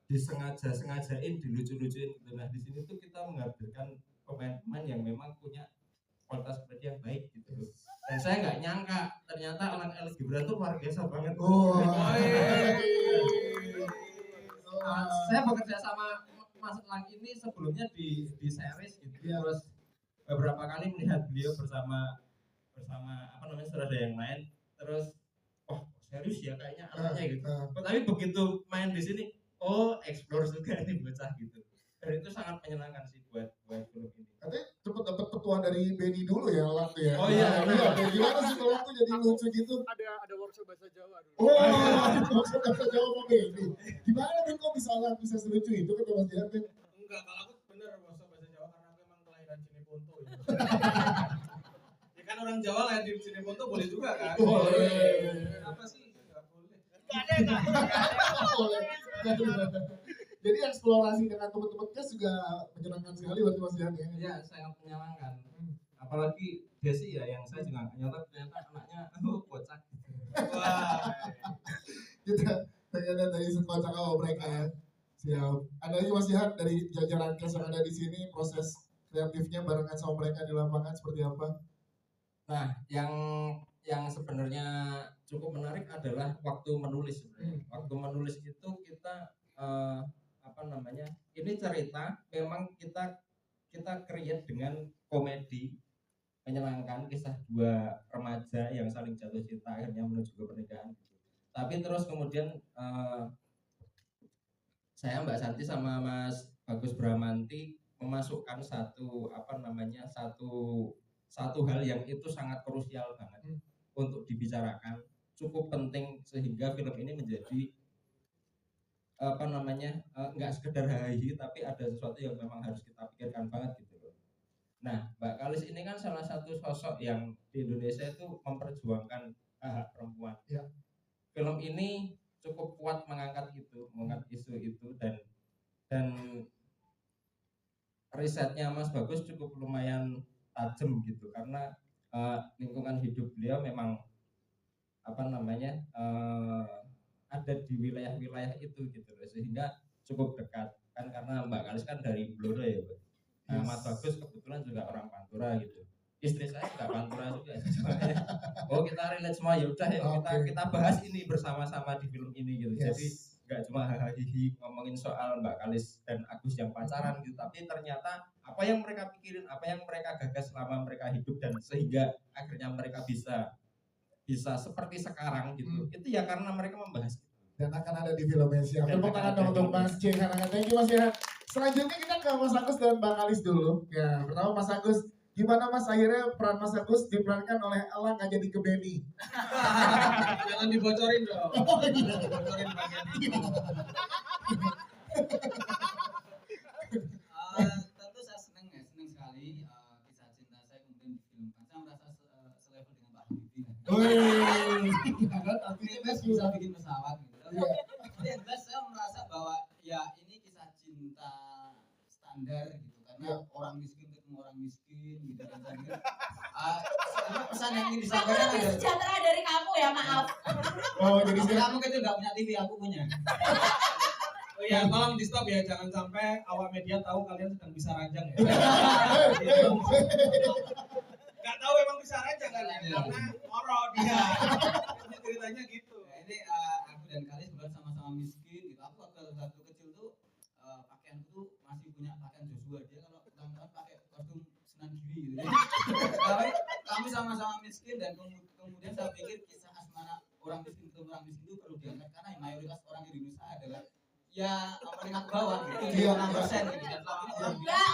disengajain dilucu-lucuin gitu. Nah di sini tuh kita menghadirkan pemain-pemain yang memang punya kualitas komedi yang baik gitu. Dan saya nggak nyangka ternyata Elang El Gibran tuh luar biasa banget. Saya bekerja sama Mas Elang ini sebelumnya di series gitu. Terus beberapa kali melihat beliau bersama apa namanya saudara yang lain. Terus serius ya kayaknya anaknya gitu. Tapi begitu main di sini, explore juga ini bocah gitu. Dan itu sangat menyenangkan sih buat film ini. katanya cepet dapet petua dari Benny dulu ya Elang tuh ya. Oh iya. Gimana sih Elang tuh jadi lucu gitu? Ada workshop bahasa Jawa dulu. Workshop bahasa Jawa sama Benny. Gimana Ben kok bisa Elang bisa selucu itu kata Mas Jihan Ben? Enggak, kalau aku bener workshop bahasa Jawa karena aku emang kelahiran Cineponto ya. Ya kan orang Jawa lahir di Cineponto boleh juga kan? Boleh. Apa sih? Enggak boleh. Jadi eksplorasi dengan teman-teman kes juga menyenangkan sekali buat Mas Jihan ya. Iya, sangat menyenangkan. Apalagi Desi ya yang saya juga ternyata anaknya kocak. Wah. Kita pengen lihat dari sekocak awal mereka ya. Siap. Ada lagi Mas Jihan dari jajaran kes yang ada di sini, proses kreatifnya barengan sama mereka di lapangan seperti apa? Nah, yang sebenarnya cukup menarik adalah waktu menulis sebenarnya. Waktu menulis itu kita ini cerita memang kita create dengan komedi menyenangkan, kisah dua remaja yang saling jatuh cinta akhirnya menuju ke pernikahan gitu. Tapi terus kemudian saya Mbak Santi sama Mas Bagus Bramanti memasukkan satu hal yang itu sangat krusial banget untuk dibicarakan, cukup penting sehingga film ini menjadi nggak sekedar hahi tapi ada sesuatu yang memang harus kita pikirkan banget gitu loh. Nah, Mbak Kalis ini kan salah satu sosok yang di Indonesia itu memperjuangkan hak perempuan. Ya. Film ini cukup kuat mengangkat isu itu dan risetnya Mas Bagus cukup lumayan tajam gitu karena lingkungan hidup beliau memang ada di wilayah-wilayah itu gitu loh, sehingga cukup dekat kan karena Mbak Kalis kan dari Blora ya Mbak. Nah, Mas Bagus kebetulan juga orang Pantura gitu. Istri saya juga Pantura juga. Kita relate semua ya udah kita bahas ini bersama-sama di film ini gitu. Jadi nggak cuma hahaha ngomongin soal Mbak Kalis dan Agus yang pacaran gitu, tapi ternyata apa yang mereka pikirin, apa yang mereka gagas selama mereka hidup dan sehingga akhirnya mereka bisa seperti sekarang gitu. Itu ya karena mereka membahas dan akan ada di filmnya. Siap. Tepuk tangan dong untuk Mas Jihan. Thank you Mas Jihan. Selanjutnya kita ke Mas Agus dan Mbak Kalis dulu. Ya, pertama Mas Agus, gimana Mas akhirnya peran Mas Agus diperankan oleh Elang nggak jadi ke Benny? Jangan dibocorin dong. Dibocorin bagian itu. Tentu saya senang sekali kisah cinta saya kemudian difilmkan. Saya merasa selevel dengan Pak Habibie. Tapi bisa bikin pesawat gitu. Tapi yang jelas saya merasa bahwa ya ini kisah cinta standar gitu karena orang miskin ketemu orang miskin gitu kan. Pesan yang ingin disampaikan lebih sejahtera dari kamu ya, maaf. Jadi kamu itu nggak punya TV, aku punya. Oh iya, tolong di stop ya, jangan sampai awak media tahu kalian sedang bisa ranjang ya. Gak tahu emang bisa ranjang kan ya, karena ngorok dia. Ceritanya gitu. Ini aku dan Kalis bukan sama-sama miskin gitu. Aku waktu kecil tuh pakaian tuh masih punya pakaian Joshua, dia kalau pulang miskin dan kemudian saya pikir kisah asmara orang miskin ke orang miskin itu perlu diangkat karena mayoritas orang di Indonesia adalah ya menengah ke bawah gitu. 76% gitu dan selama ini orang bilang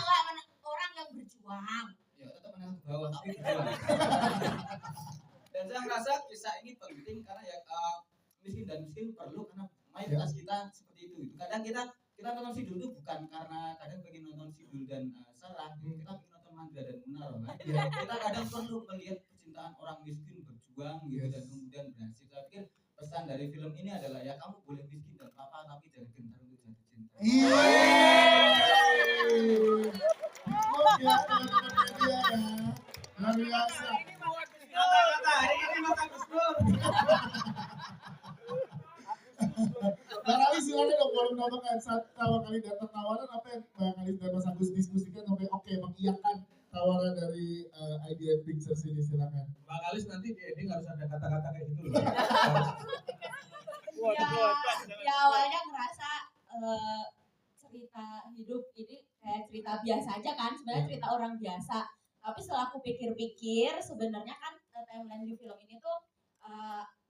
orang yang berjuang. Ya tetap menengah ke bawah tapi berjuang. Dan saya merasa kisah ini penting karena ya miskin dan miskin perlu karena mayoritas kita seperti itu. Kadang kita nonton Sidul itu bukan karena kadang pengen nonton Sidul dan salah, kita pengen nonton Mandra dan Munar kan. Kita kadang perlu melihat kecintaan orang miskin berjuang gitu dan kemudian berhasil. Saya pikir pesan dari film ini adalah ya kamu boleh miskin dan apa tapi jangan gentar untuk jatuh cinta. Luar biasa. Hari ini Mas Agus Nur. Bang Ali silakan dong boleh menambahkan saat pertama kali datang tawaran apa yang Bang Ali dan Mas Agus diskusikan sampai oke mengiyakan tawaran dari Idea Pictures ini silakan. Bang Alis nanti di ending harus ada kata-kata kayak gitu loh. Ya awalnya ngerasa cerita hidup ini kayak cerita biasa aja kan, sebenarnya cerita orang biasa. Tapi setelah aku pikir-pikir sebenarnya kan timeline di film ini tuh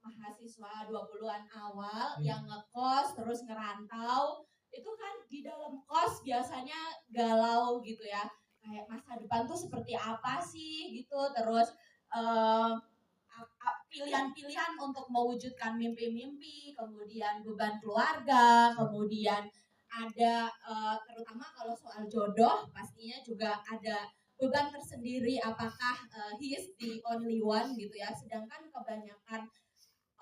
mahasiswa 20-an awal yang ngekos terus ngerantau itu kan di dalam kos biasanya galau gitu ya, kayak masa depan tuh seperti apa sih gitu, terus pilihan-pilihan untuk mewujudkan mimpi-mimpi, kemudian beban keluarga, kemudian ada terutama kalau soal jodoh pastinya juga ada beban tersendiri, apakah he is the only one gitu ya, sedangkan kebanyakan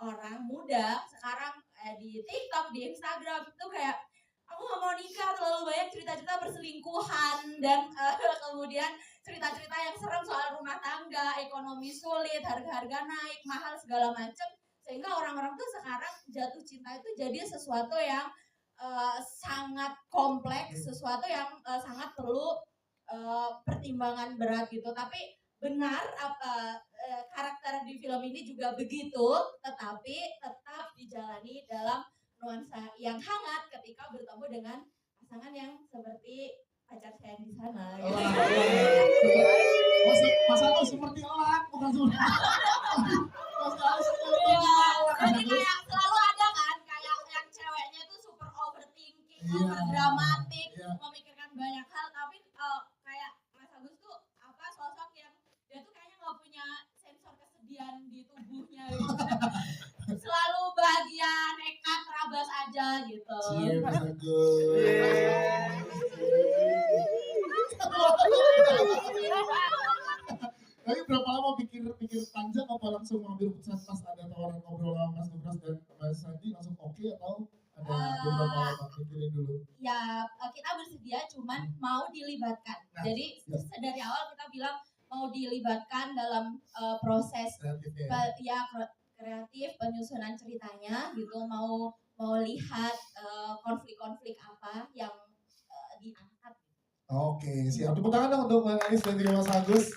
orang muda sekarang di TikTok, di Instagram itu kayak aku gak mau nikah, terlalu banyak cerita-cerita berselingkuhan dan kemudian cerita-cerita yang serem soal rumah tangga, ekonomi sulit, harga-harga naik, mahal segala macam, sehingga orang-orang tuh sekarang jatuh cinta itu jadi sesuatu yang sangat kompleks, sesuatu yang sangat perlu pertimbangan berat gitu. Tapi benar karakter di film ini juga begitu, tetapi tetap dijalani dalam nuansa yang hangat ketika bertemu dengan pasangan yang seperti pacar saya di sana. Gitu. Mas Agus seperti elang bukan seperti Mas Agus seperti jadi kayak selalu ada kan kayak yang ceweknya itu super overthinking, over dramatik, memikirkan banyak hal, tapi kayak Mas Agus tuh apa sosok yang dia tuh kayaknya nggak punya sensor kesedihan di tubuhnya gitu. Selalu bahagia, nekat, terabas aja gitu. Cie Mas Agus. Tapi berapa lama pikir panjang apa langsung ngambil keputusan pas ada tawaran ngobrol sama Mas Nubras dan Mas Sandi langsung oke atau ada beberapa lama pikirin dulu? Ya kita bersedia cuman mau dilibatkan. Jadi dari awal kita bilang mau dilibatkan dalam proses kreatif penyusunan ceritanya gitu, mau lihat konflik-konflik apa yang diangkat. Oke, siap. Tepuk tangan dong untuk Bang Alis dan juga Mas Agus.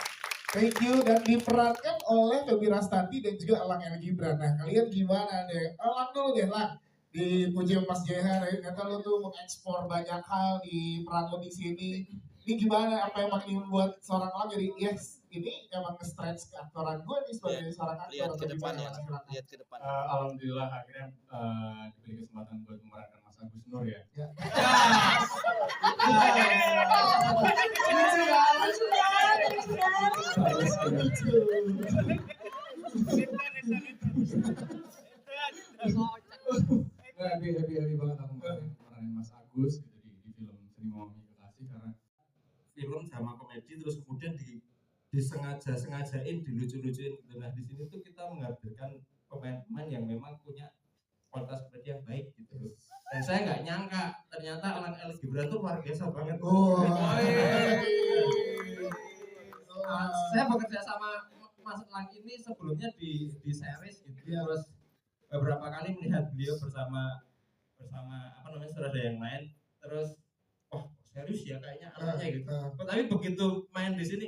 Thank you, dan diperankan oleh Feby Rastanti dan juga Elang El Gibran. Nah, kalian gimana deh? Elang dulu deh, Lang. Dipuji Mas Jehan, ternyata lo tuh mengekspor banyak hal di peran lo di sini. Ini gimana? Apa yang makin membuat seorang Elang jadi yes, ini emang nge-stretch ke aktoran gue nih sebagai seorang aktor. Lihat ke depan ya, lihat ke depan. Alhamdulillah akhirnya diberi kesempatan buat memerankan Mas Agus Nur ya. Happy banget aku meranin Mas Agus gitu di film Seni Memahami Kekasih, karena film drama komedi terus kemudian disengajain dilucu-lucuin gitu. Nah di sini tuh kita menghadirkan pemain-pemain yang memang punya kualitas komedi yang baik gitu. Dan saya nggak nyangka ternyata Elang El Gibran tuh luar biasa banget. Saya bekerja sama Mas Elang ini sebelumnya di series gitu. Terus beberapa kali melihat beliau bersama apa namanya saudara yang lain. Terus serius ya kayaknya anaknya gitu. Tapi begitu main di sini,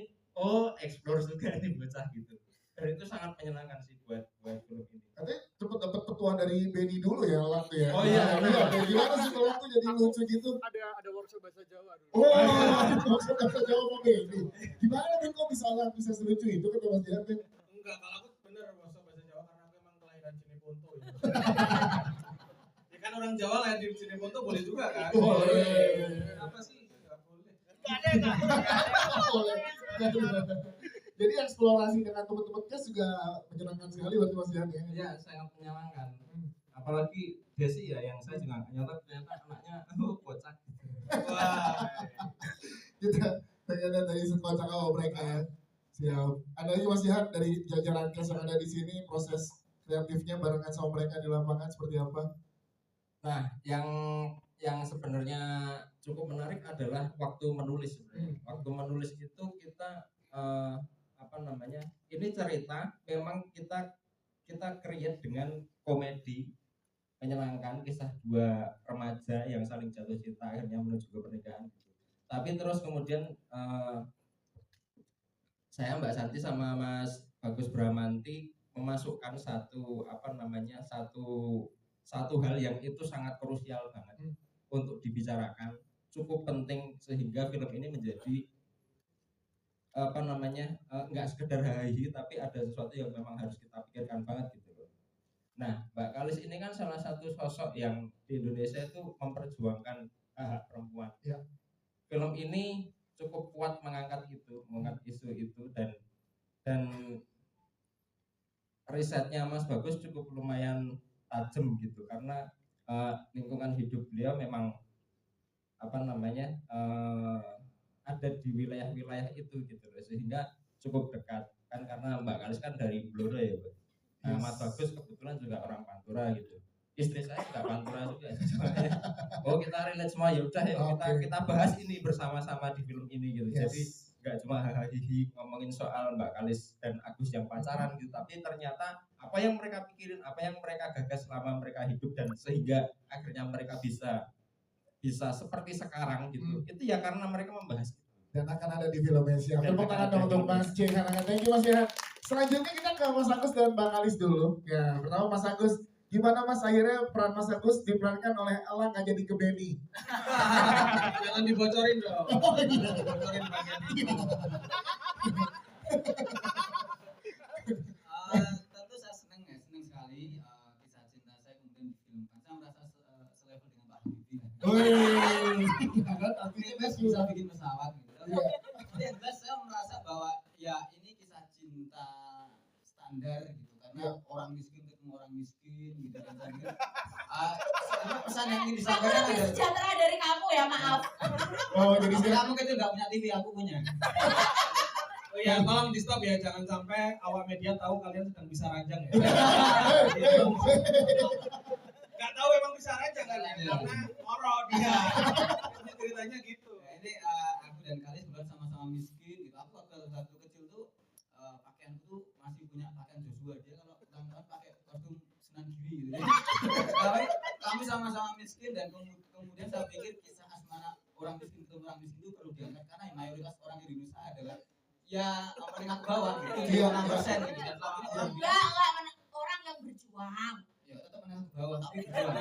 explore juga ini bocah gitu. Dan itu sangat menyenangkan sih buat film ini. Katanya cepet dapet petuah dari Benny dulu ya, Lang tuh ya. Oh iya. Gimana sih kalau tuh jadi lucu gitu? Ada workshop bahasa Jawa dulu. Workshop bahasa Jawa sama Benny. Gimana Ben kok bisa selucu itu kata Mas Jehan? Enggak, kalau aku bener masuk bahasa Jawa karena aku emang kelahiran Cineponto ya. Ya kan orang Jawa lahir di Cineponto boleh juga kan? Boleh. Apa sih? Enggak boleh. Jadi eksplorasi dengan teman-teman kes juga menyenangkan sekali buat Mas Jihan ya. Iya, sangat menyenangkan. Apalagi Desi ya, yang saya juga nyata ternyata anaknya kocak. Wah. Kita pengen lihat dari sekocak awal mereka ya. Siap. Ada lagi Mas Jihan dari jajaran kes yang ada di sini, proses kreatifnya barengan sama mereka di lapangan seperti apa? Nah, yang sebenarnya cukup menarik adalah waktu menulis sebenarnya. Waktu menulis itu kita ini cerita memang kita create dengan komedi menyenangkan, kisah dua remaja yang saling jatuh cinta akhirnya menuju ke pernikahan. Tapi terus kemudian saya Mbak Santi sama Mas Bagus Bramanti memasukkan satu hal yang itu sangat krusial banget untuk dibicarakan, cukup penting sehingga film ini menjadi nggak sekedar hahi, tapi ada sesuatu yang memang harus kita pikirkan banget gitu loh. Nah, Mbak Kalis ini kan salah satu sosok yang di Indonesia itu memperjuangkan hak perempuan. Ya. Film ini cukup kuat mengangkat isu itu dan risetnya Mas Bagus cukup lumayan tajam gitu karena lingkungan hidup beliau memang ada di wilayah-wilayah itu gitu loh, sehingga cukup dekat kan karena Mbak Kalis kan dari Blora ya, Mbak. Nah, Mas Bagus kebetulan juga orang Pantura gitu. Istri saya juga Pantura juga. Oh, kita relate semua, ya udah ya kita bahas ini bersama-sama di film ini gitu. Jadi nggak cuma hahaha ngomongin soal Mbak Kalis dan Agus yang pacaran gitu, tapi ternyata apa yang mereka pikirin, apa yang mereka gagas selama mereka hidup dan sehingga akhirnya mereka bisa seperti sekarang gitu. Itu ya karena mereka membahas itu. Dan akan ada di filmnya siap. Tepuk tangan dong untuk Mas C. Thank you Mas Jihan. Selanjutnya kita ke Mas Agus dan Bang Kalis dulu. Ya, pertama Mas Agus, gimana Mas akhirnya peran Mas Agus diperankan oleh Elang nggak jadi ke Benny? Jangan dibocorin dong. Bocorin bagian itu. Tentu saya senang sekali kisah cinta saya kemudian difilmkan. Saya merasa selevel dengan Pak Habibie. Ini bisa bikin pesawat gitu. Tapi yang jelas saya merasa bahwa ya ini kisah cinta standar gitu karena orang miskin ketemu orang miskin gitu kan. Pesan yang ingin disampaikan Aku lebih sejahtera dari kamu ya, maaf. Oh, jadi kamu itu nggak punya TV, aku punya. Oh ya, tolong di stop ya, jangan sampai awak media tahu kalian sedang bisa ranjang ya. Gak tahu emang bisa ranjang kan ya, karena moro dia. Ini ceritanya gitu. Ya, ini aku dan Kalis sebenarnya sama-sama miskin gitu. Aku waktu kecil tuh pakaian tuh masih punya pakaian Joshua, dia kalau ulang tahun pakai kostum Sunan Giri gitu. Tapi kami sama-sama miskin dan kemudian saya pikir kisah asmara orang miskin ketemu orang miskin itu perlu diangkat karena mayoritas orang Indonesia adalah ya menengah ke bawah gitu, 6% gitu. Dan Enggak, orang yang berjuang. Ya tetap menengah ke bawah tapi berjuang.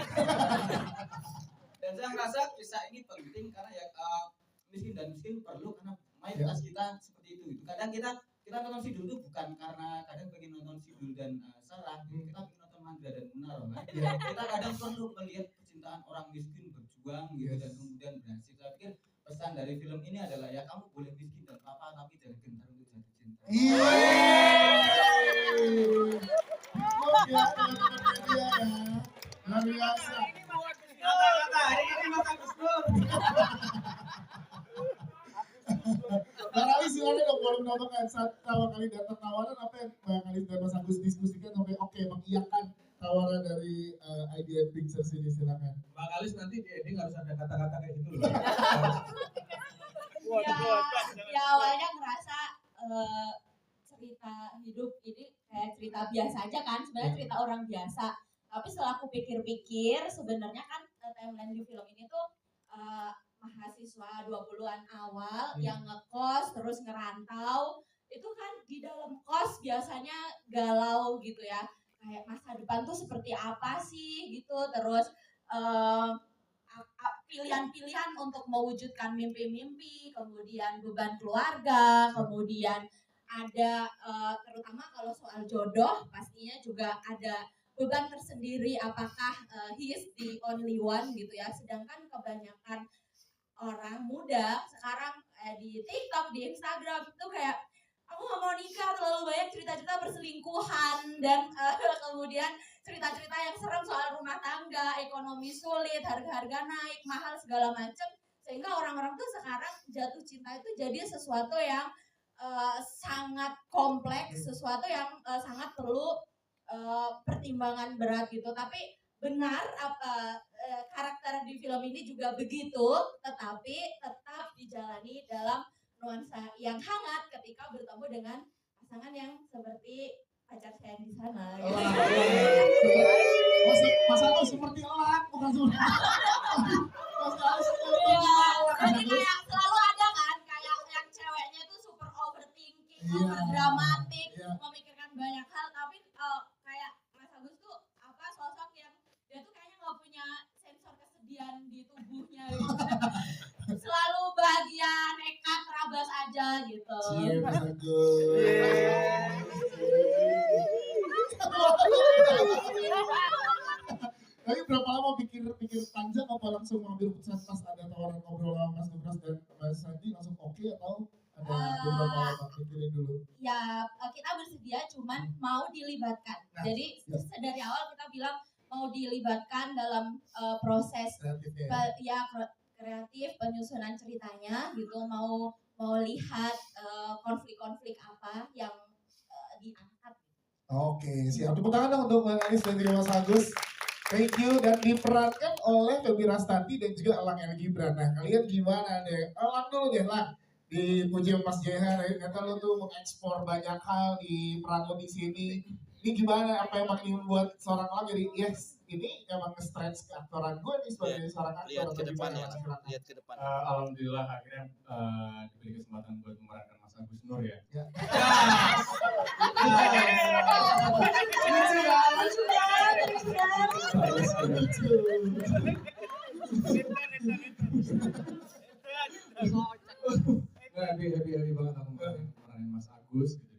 Dan saya merasa kisah ini penting karena ya miskin dan miskin perlu karena mayoritas kita seperti itu. Kadang kita nonton Sidul itu bukan karena kadang pengen nonton Sidul dan Sarah, kita pengen nonton Mandra dan Munar kan. Kita kadang perlu melihat kecintaan orang miskin berjuang gitu dan kemudian berhasil. Saya pikir pesan dari film ini adalah ya kamu boleh miskin dan apa tapi jangan gentar untuk jatuh cinta. Luar biasa. Kata-kata hari ini maka Gus Dur. Bang Kalis silakan dong, boleh menambahkan saat pertama kali datang tawaran apa yang Bang Kalis dan Mas Agus diskusikan sampai oke mengiyakan tawaran dari Idea Pictures ini, silakan. Bang Kalis nanti di ending harus ada kata-kata kayak gitu loh. Ya awalnya ngerasa cerita hidup ini kayak cerita biasa aja kan, sebenarnya cerita orang biasa. Tapi setelah aku pikir-pikir, sebenarnya kan timeline di film ini tuh mahasiswa 20-an awal yang ngekos terus ngerantau. Itu kan di dalam kos biasanya galau gitu ya. Kayak masa depan tuh seperti apa sih gitu. Terus pilihan-pilihan untuk mewujudkan mimpi-mimpi, kemudian beban keluarga, kemudian ada terutama kalau soal jodoh pastinya juga ada beban tersendiri apakah he is the only one gitu ya, sedangkan kebanyakan orang muda sekarang di TikTok, di Instagram itu kayak aku nggak mau nikah, terlalu banyak cerita-cerita perselingkuhan dan kemudian cerita-cerita yang serem soal rumah tangga, ekonomi sulit, harga-harga naik, mahal segala macam, sehingga orang-orang tuh sekarang jatuh cinta itu jadi sesuatu yang sangat kompleks, sesuatu yang sangat perlu pertimbangan berat gitu. Tapi benar karakter di film ini juga begitu, tetapi tetap dijalani dalam nuansa yang hangat ketika bertemu dengan pasangan yang seperti pacar saya di sana. Mas Agus seperti elang, bukan seperti jadi kayak selalu ada kan, kayak yang ceweknya itu super overthinking, over dramatik, memikirkan banyak hal, tapi kayak Mas Agus tuh apa sosok yang dia tuh kayaknya nggak punya sensor kesedihan di tubuhnya gitu. Selalu bahagia, nekat, terabas aja gitu. Cie, Mas Agus. Tapi berapa lama pikir panjang apa langsung ngambil keputusan pas ada tawaran ngobrol sama Mas Gebras dan Mas Santi langsung oke atau ada beberapa lama pikirin dulu? Ya kita bersedia cuman mau dilibatkan. Jadi dari awal kita bilang mau dilibatkan dalam proses kreatif penyusunan ceritanya gitu, mau lihat konflik-konflik apa yang diangkat. Oke, siap. Tepuk tangan dong untuk Bang Anis dan juga Mas Agus. Thank you, dan diperankan oleh Febi Rastanti dan juga Elang El Gibran. Nah, kalian gimana deh? Elang dulu deh, Lang. Dipuji Mas Jehan, ternyata lo tuh mengekspor banyak hal di peran lo di sini. Ini gimana? Apa yang makin membuat seorang Elang jadi yes, ini emang nge-stretch ke aktoran gue nih sebagai seorang aktor. Lihat ke depan ya, lihat ke depan. Alhamdulillah akhirnya diberi kesempatan buat memerankan Mas Agus Nur ya. Happy banget aku meranin Mas Agus gitu.